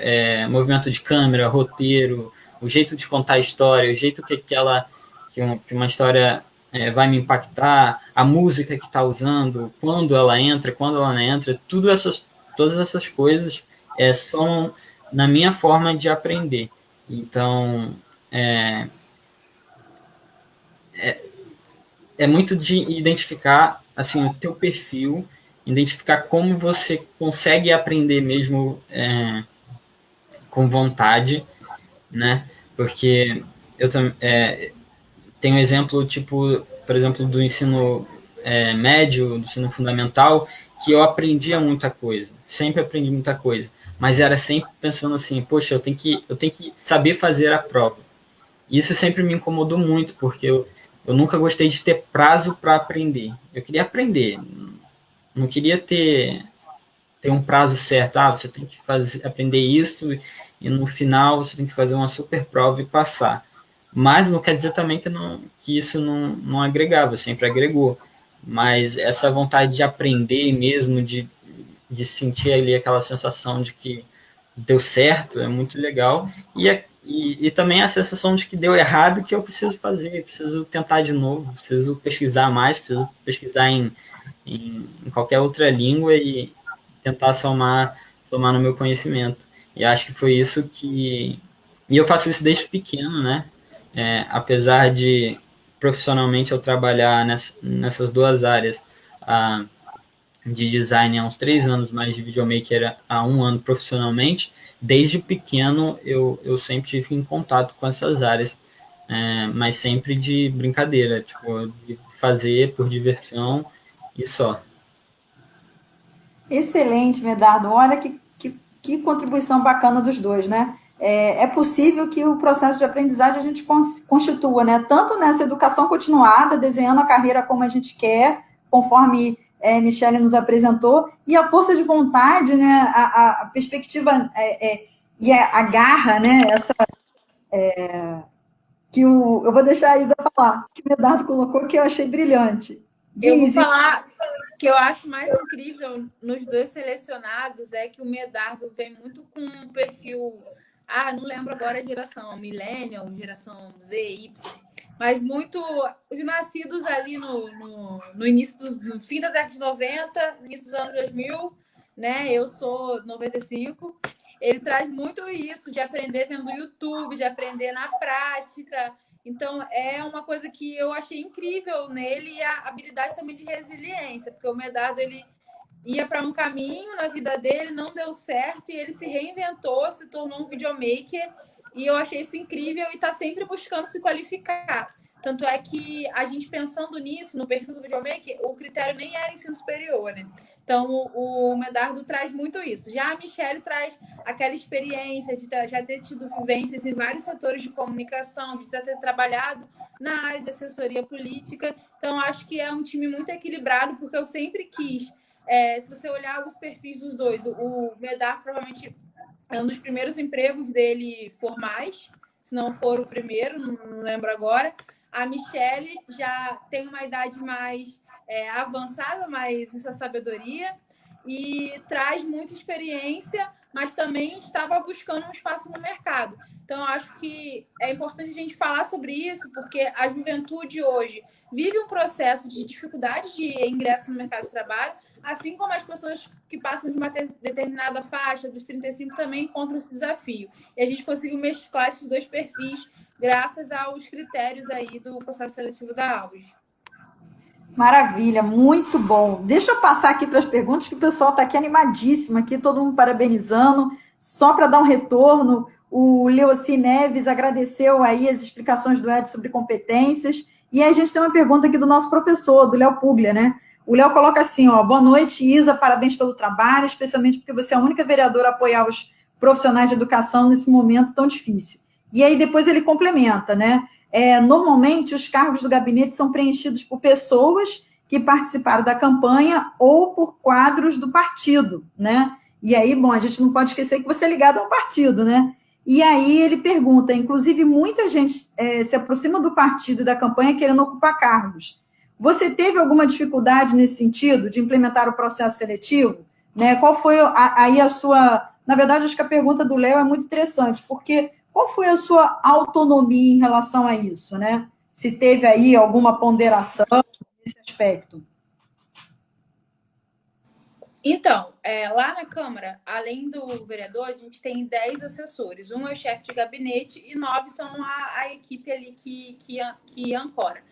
movimento de câmera, roteiro, o jeito de contar a história, o jeito que uma história vai me impactar, a música que está usando, quando ela entra, quando ela não entra, todas essas coisas são na minha forma de aprender. Então, é muito de identificar assim o teu perfil, identificar como você consegue aprender mesmo com vontade, né? Porque eu tenho um exemplo, tipo, por exemplo, do ensino médio, do ensino fundamental, que eu aprendia muita coisa, sempre aprendi muita coisa, mas era sempre pensando assim, poxa, eu tenho que saber fazer a prova. Isso sempre me incomodou muito, porque eu nunca gostei de ter prazo para aprender. Eu queria aprender, não queria ter um prazo certo. Você tem que aprender isso e no final você tem que fazer uma super prova e passar. Mas não quer dizer também que isso não agregava, sempre agregou. Mas essa vontade de aprender mesmo, de sentir ali aquela sensação de que deu certo, é muito legal. E também a sensação de que deu errado, que eu preciso fazer, preciso tentar de novo, preciso pesquisar mais, preciso pesquisar em qualquer outra língua e tentar somar no meu conhecimento. E acho que foi isso que... E eu faço isso desde pequeno, né? Apesar de profissionalmente eu trabalhar nessas duas áreas, de design há uns 3 anos, mas de videomaker há 1 ano profissionalmente, desde pequeno eu sempre tive em contato com essas áreas, mas sempre de brincadeira, tipo, de fazer por diversão e só. Excelente, Medardo. Olha que contribuição bacana dos dois, né? É possível que o processo de aprendizagem a gente constitua, né? Tanto nessa educação continuada, desenhando a carreira como a gente quer, conforme Michele nos apresentou, e a força de vontade, né? A perspectiva e a garra, né? Essa eu vou deixar a Isa falar, que o Medardo colocou, que eu achei brilhante. Eu vou Diz, falar que eu acho mais incrível nos dois selecionados é que o Medardo vem muito com um perfil. Não lembro agora a geração, Millennial, geração Z, Y, mas muito os nascidos ali no início no fim da década de 90, início dos anos 2000, né? Eu sou 95. Ele traz muito isso de aprender vendo YouTube, de aprender na prática. Então, é uma coisa que eu achei incrível nele e a habilidade também de resiliência, porque o Medardo, ele ia para um caminho na vida dele, não deu certo, e ele se reinventou, se tornou um videomaker, e eu achei isso incrível e está sempre buscando se qualificar. Tanto é que a gente pensando nisso, no perfil do videomaker, o critério nem era ensino superior, né? Então, o Medardo traz muito isso. Já a Michelle traz aquela experiência de já ter tido vivências em vários setores de comunicação, de ter trabalhado na área de assessoria política. Então, acho que é um time muito equilibrado, porque eu sempre quis. Se você olhar os perfis dos dois, o Medar provavelmente é um dos primeiros empregos dele formais, se não for o primeiro, não lembro agora. A Michelle já tem uma idade mais avançada, mas isso é sabedoria, e traz muita experiência, mas também estava buscando um espaço no mercado. Então, eu acho que é importante a gente falar sobre isso, porque a juventude hoje vive um processo de dificuldade de ingresso no mercado de trabalho, assim como as pessoas que passam de uma determinada faixa, dos 35, também encontram esse desafio. E a gente conseguiu mesclar esses dois perfis graças aos critérios aí do processo seletivo da Alves. Maravilha, muito bom. Deixa eu passar aqui para as perguntas, que o pessoal está aqui animadíssimo, aqui, todo mundo parabenizando. Só para dar um retorno, o Leoci Neves agradeceu aí as explicações do Ed sobre competências. E aí a gente tem uma pergunta aqui do nosso professor, do Léo Puglia, né? O Léo coloca assim, ó, boa noite, Isa, parabéns pelo trabalho, especialmente porque você é a única vereadora a apoiar os profissionais de educação nesse momento tão difícil. E aí depois ele complementa, né? Normalmente, os cargos do gabinete são preenchidos por pessoas que participaram da campanha ou por quadros do partido, né? E aí, bom, a gente não pode esquecer que você é ligado a um partido, né? E aí ele pergunta, inclusive, muita gente se aproxima do partido e da campanha querendo ocupar cargos. Você teve alguma dificuldade nesse sentido, de implementar o processo seletivo? Né? Qual foi aí a sua... Na verdade, acho que a pergunta do Léo é muito interessante, porque qual foi a sua autonomia em relação a isso, né? Se teve aí alguma ponderação nesse aspecto? Então, lá na Câmara, além do vereador, a gente tem 10 assessores. Um é o chefe de gabinete e 9 são a equipe ali que ancora.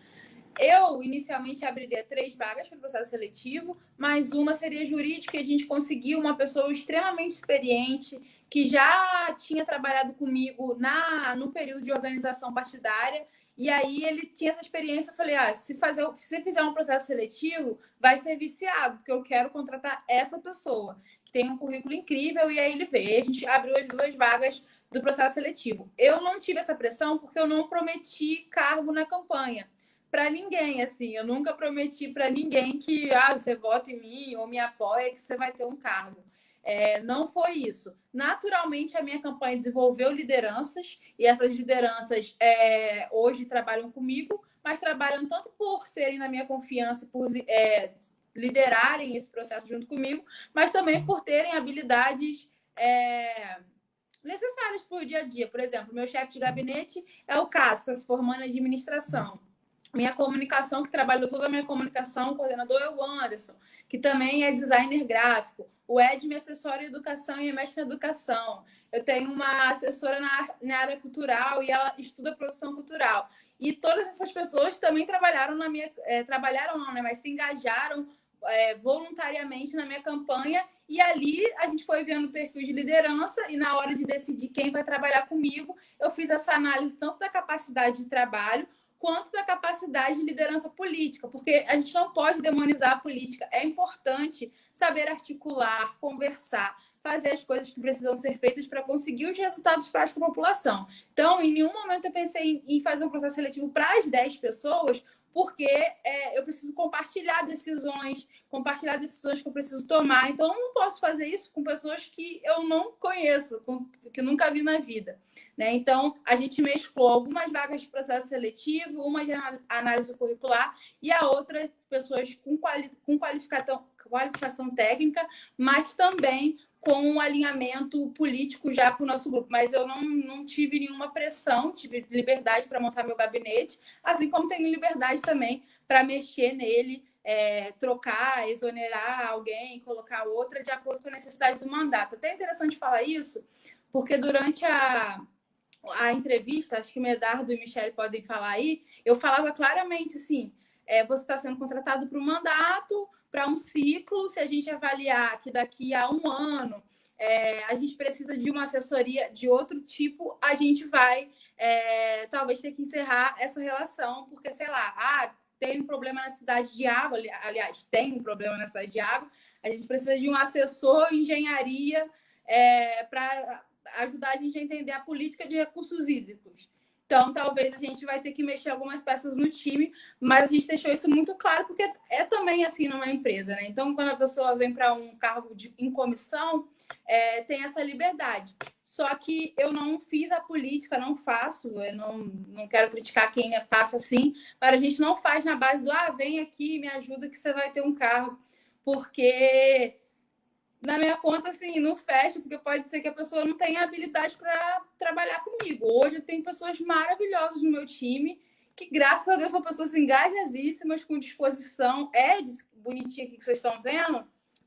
Eu, inicialmente, abriria 3 vagas para o processo seletivo, mas uma seria jurídica, e a gente conseguiu uma pessoa extremamente experiente, que já tinha trabalhado comigo no período de organização partidária, e aí ele tinha essa experiência. Eu falei, se fizer um processo seletivo, vai ser viciado, porque eu quero contratar essa pessoa, que tem um currículo incrível, e aí ele veio. A gente abriu as 2 vagas do processo seletivo. Eu não tive essa pressão, porque eu não prometi cargo na campanha para ninguém, assim, eu nunca prometi para ninguém que você vota em mim ou me apoia que você vai ter um cargo. Não foi isso. Naturalmente, a minha campanha desenvolveu lideranças, e essas lideranças hoje trabalham comigo, mas trabalham tanto por serem da minha confiança, por liderarem esse processo junto comigo, mas também por terem habilidades necessárias para o dia a dia. Por exemplo, meu chefe de gabinete é o Cássio, está se formando em administração. Minha comunicação, que trabalhou toda a minha comunicação, o coordenador é o Anderson, que também é designer gráfico. O Ed me assessora em educação e é mestre em educação. Eu tenho uma assessora na área cultural e ela estuda produção cultural. E todas essas pessoas também trabalharam trabalharam não, né? Mas se engajaram voluntariamente na minha campanha. E ali a gente foi vendo o perfil de liderança, e na hora de decidir quem vai trabalhar comigo, eu fiz essa análise tanto da capacidade de trabalho quanto da capacidade de liderança política, porque a gente não pode demonizar a política. É importante saber articular, conversar, fazer as coisas que precisam ser feitas para conseguir os resultados práticos da população. Então, em nenhum momento eu pensei em fazer um processo seletivo para as 10 pessoas, porque eu preciso compartilhar decisões que eu preciso tomar. Então, eu não posso fazer isso com pessoas que eu não conheço, que nunca vi na vida, né? Então, a gente mesclou algumas vagas de processo seletivo, uma de análise curricular e a outra pessoas com qualificação técnica, mas também com um alinhamento político já para o nosso grupo. Mas eu não tive nenhuma pressão, tive liberdade para montar meu gabinete, assim como tenho liberdade também para mexer nele, trocar, exonerar alguém, colocar outra, de acordo com a necessidade do mandato. Até é interessante falar isso, porque durante a entrevista, acho que Medardo e Michele podem falar aí, eu falava claramente assim, você está sendo contratado para um mandato, para um ciclo. Se a gente avaliar que daqui a um ano a gente precisa de uma assessoria de outro tipo, a gente vai talvez ter que encerrar essa relação, porque, sei lá, tem um problema na cidade de água, aliás, tem um problema na cidade de água, a gente precisa de um assessor em engenharia para ajudar a gente a entender a política de recursos hídricos. Então, talvez a gente vai ter que mexer algumas peças no time, mas a gente deixou isso muito claro, porque é também assim numa empresa, né? Então, quando a pessoa vem para um cargo em comissão, tem essa liberdade. Só que eu não fiz a política, não faço, eu não quero criticar quem faça assim, mas a gente não faz na base do, vem aqui, me ajuda que você vai ter um cargo, porque na minha conta, assim, não fecha, porque pode ser que a pessoa não tenha habilidade para trabalhar comigo. Hoje tem pessoas maravilhosas no meu time, que, graças a Deus, são pessoas engajadíssimas, com disposição. Bonitinho aqui que vocês estão vendo,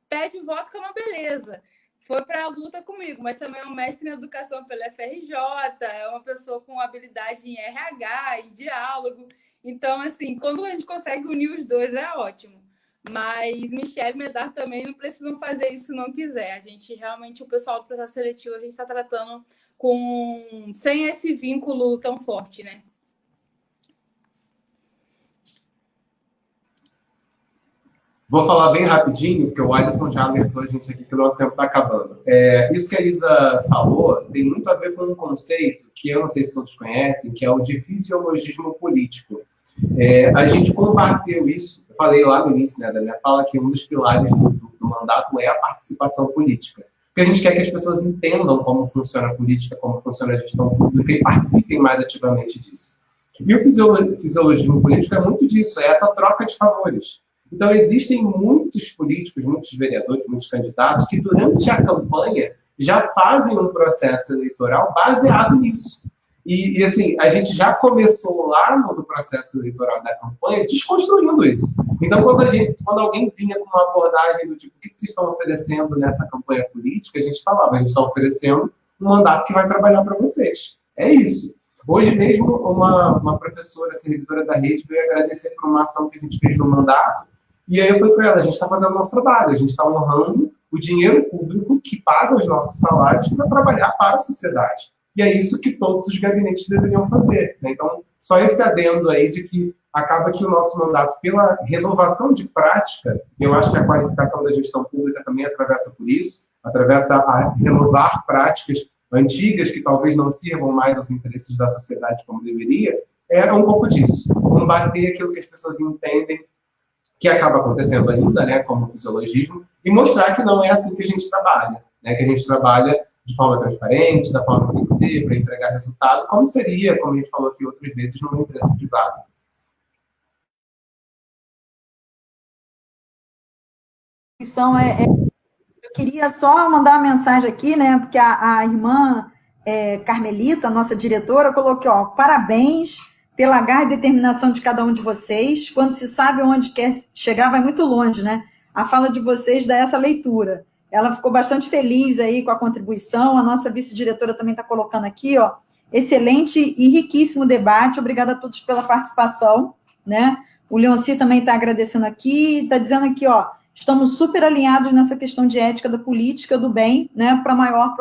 pede voto, que é uma beleza. Foi para a luta comigo, mas também é um mestre em educação pela FRJ, é uma pessoa com habilidade em RH, em diálogo. Então, assim, quando a gente consegue unir os dois, é ótimo. Mas Michele e Medardo também não precisam fazer isso se não quiser. A gente realmente, o pessoal do processo seletivo, a gente está tratando sem esse vínculo tão forte, né? Vou falar bem rapidinho, porque o Alisson já alertou a gente aqui que o nosso tempo está acabando. Isso que a Isa falou tem muito a ver com um conceito que eu não sei se todos conhecem, que é o de fisiologismo político. A gente combateu isso, eu falei lá no início, né, da minha fala, que um dos pilares do mandato é a participação política. Porque a gente quer que as pessoas entendam como funciona a política, como funciona a gestão pública e participem mais ativamente disso. E o fisiologismo político é muito disso, é essa troca de favores. Então, existem muitos políticos, muitos vereadores, muitos candidatos que, durante a campanha, já fazem um processo eleitoral baseado nisso. E assim, a gente já começou lá no processo eleitoral da campanha desconstruindo isso. Então, quando alguém vinha com uma abordagem do tipo, o que vocês estão oferecendo nessa campanha política, a gente falava, a gente está oferecendo um mandato que vai trabalhar para vocês. É isso. Hoje mesmo, uma professora, servidora da rede, veio agradecer por uma ação que a gente fez no mandato, e aí eu falei para ela, a gente está fazendo o nosso trabalho, a gente está honrando o dinheiro público que paga os nossos salários para trabalhar para a sociedade. E é isso que todos os gabinetes deveriam fazer, né? Então, só esse adendo aí de que acaba que o nosso mandato, pela renovação de prática, eu acho que a qualificação da gestão pública também atravessa por isso, atravessa a renovar práticas antigas que talvez não sirvam mais aos interesses da sociedade como deveria, é um pouco disso. Combater aquilo que as pessoas entendem que acaba acontecendo ainda, né, como fisiologismo, e mostrar que não é assim que a gente trabalha, né, que a gente trabalha de forma transparente, da forma que tem que ser, para entregar resultado, como seria, como a gente falou aqui outras vezes, numa empresa privada. Eu queria só mandar uma mensagem aqui, né, porque a irmã Carmelita, nossa diretora, colocou, parabéns pela garra e determinação de cada um de vocês. Quando se sabe onde quer chegar, vai muito longe, né? A fala de vocês dá essa leitura. Ela ficou bastante feliz aí com a contribuição. A nossa vice-diretora também está colocando aqui, excelente e riquíssimo debate. Obrigada a todos pela participação, né? O Leonci também está agradecendo aqui, está dizendo aqui, estamos super alinhados nessa questão de ética da política do bem, né? Para maior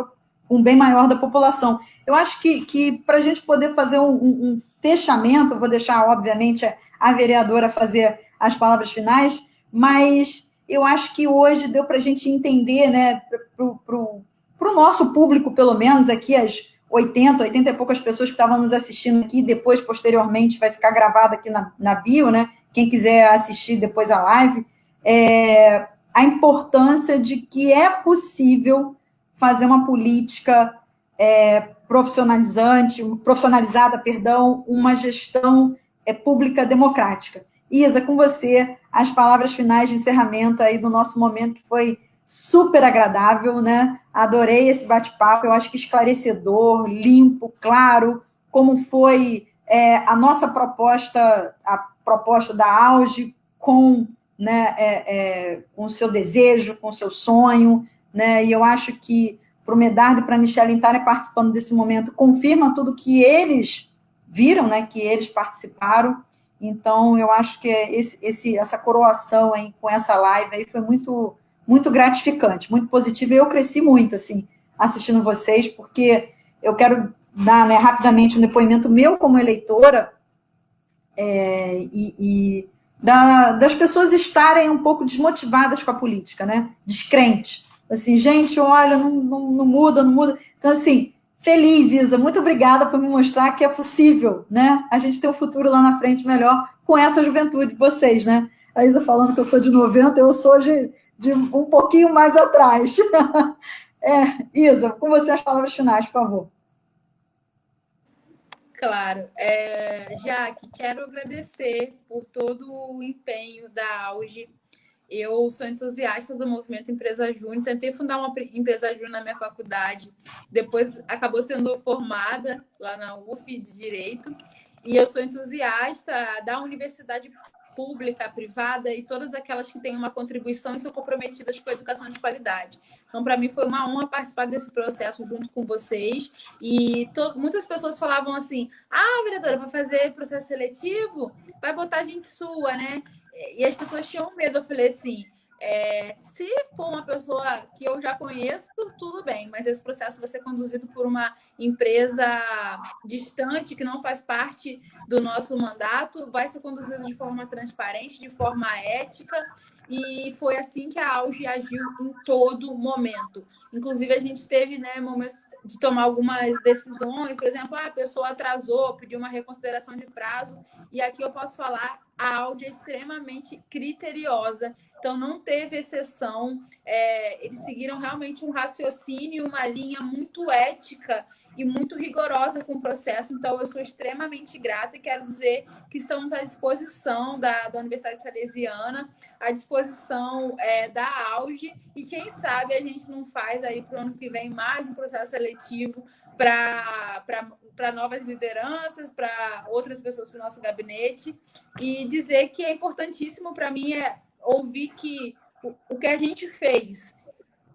um bem maior da população. Eu acho que para a gente poder fazer um fechamento, eu vou deixar, obviamente, a vereadora fazer as palavras finais, mas eu acho que hoje deu para a gente entender, né, para o nosso público, pelo menos, aqui, as 80 e poucas pessoas que estavam nos assistindo aqui, depois, posteriormente, vai ficar gravado aqui na bio, né, quem quiser assistir depois a live, a importância de que é possível fazer uma política profissionalizada, uma gestão pública democrática. Isa, com você, as palavras finais de encerramento aí do nosso momento, que foi super agradável, né? Adorei esse bate-papo, eu acho que esclarecedor, limpo, claro, como foi a nossa proposta, a proposta da Auge com, né, com o seu desejo, com o seu sonho, né? E eu acho que para o Medardo e para a Michelle estarem participando desse momento, confirma tudo que eles viram, né, que eles participaram. Então, eu acho que essa coroação aí, com essa live aí foi muito, muito gratificante, muito positiva, e eu cresci muito, assim, assistindo vocês, porque eu quero dar, né, rapidamente um depoimento meu como eleitora, das pessoas estarem um pouco desmotivadas com a política, né, descrentes, assim, gente, olha, não muda, não muda. Então, assim, feliz, Isa, muito obrigada por me mostrar que é possível, né, a gente ter um futuro lá na frente melhor com essa juventude de vocês, né. A Isa falando que eu sou de 90, eu sou de um pouquinho mais atrás. Isa, com você as palavras finais, por favor. Claro. Jaque, quero agradecer por todo o empenho da Auge. Eu sou entusiasta do movimento Empresa Júnior, tentei fundar uma empresa júnior na minha faculdade, depois acabou sendo formada lá na UF de Direito, e eu sou entusiasta da universidade pública, privada e todas aquelas que têm uma contribuição e são comprometidas com a educação de qualidade. Então, para mim, foi uma honra participar desse processo junto com vocês. E muitas pessoas falavam assim, vereadora, para fazer processo seletivo, vai botar gente sua, né? E as pessoas tinham medo. Eu falei assim, se for uma pessoa que eu já conheço, tudo bem, mas esse processo vai ser conduzido por uma empresa distante, que não faz parte do nosso mandato, vai ser conduzido de forma transparente, de forma ética, e foi assim que a Auge agiu em todo momento. Inclusive, a gente teve, né, momentos de tomar algumas decisões, por exemplo, a pessoa atrasou, pediu uma reconsideração de prazo, e aqui eu posso falar, a Auge é extremamente criteriosa, então não teve exceção, eles seguiram realmente um raciocínio, uma linha muito ética e muito rigorosa com o processo, então eu sou extremamente grata e quero dizer que estamos à disposição da Universidade Salesiana, à disposição da Auge, e quem sabe a gente não faz aí para o ano que vem mais um processo seletivo para novas lideranças, para outras pessoas para o nosso gabinete, e dizer que é importantíssimo para mim ouvir que o que a gente fez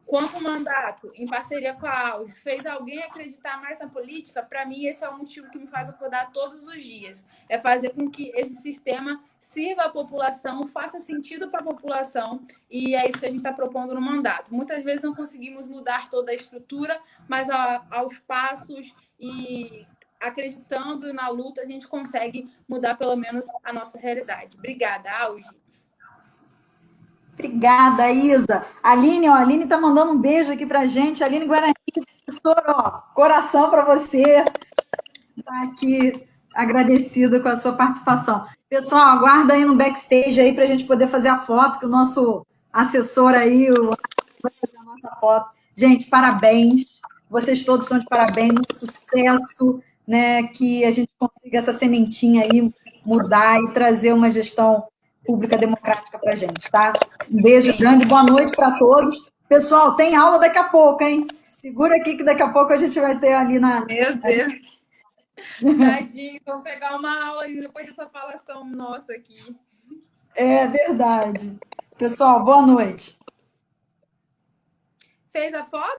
quanto mandato, em parceria com a Auge, fez alguém acreditar mais na política, para mim esse é o motivo que me faz acordar todos os dias. É fazer com que esse sistema sirva à população, faça sentido para a população, e é isso que a gente está propondo no mandato. Muitas vezes não conseguimos mudar toda a estrutura, mas aos passos e acreditando na luta, a gente consegue mudar pelo menos a nossa realidade. Obrigada, Auge. Obrigada, Isa. Aline, a Aline está mandando um beijo aqui para a gente. Aline Guarani, professora, coração para você. Está aqui agradecido com a sua participação. Pessoal, aguarda aí no backstage aí para a gente poder fazer a foto, que o nosso assessor aí vai fazer a nossa foto. Gente, parabéns. Vocês todos estão de parabéns, muito sucesso, né? Que a gente consiga essa sementinha aí mudar e trazer uma gestão pública democrática para a gente, tá? Um beijo grande, boa noite para todos. Pessoal, tem aula daqui a pouco, hein? Segura aqui que daqui a pouco a gente vai ter ali na... Meu Deus! Tadinho, vamos pegar uma aula depois dessa falação nossa aqui. É verdade. Pessoal, boa noite. Fez a foto?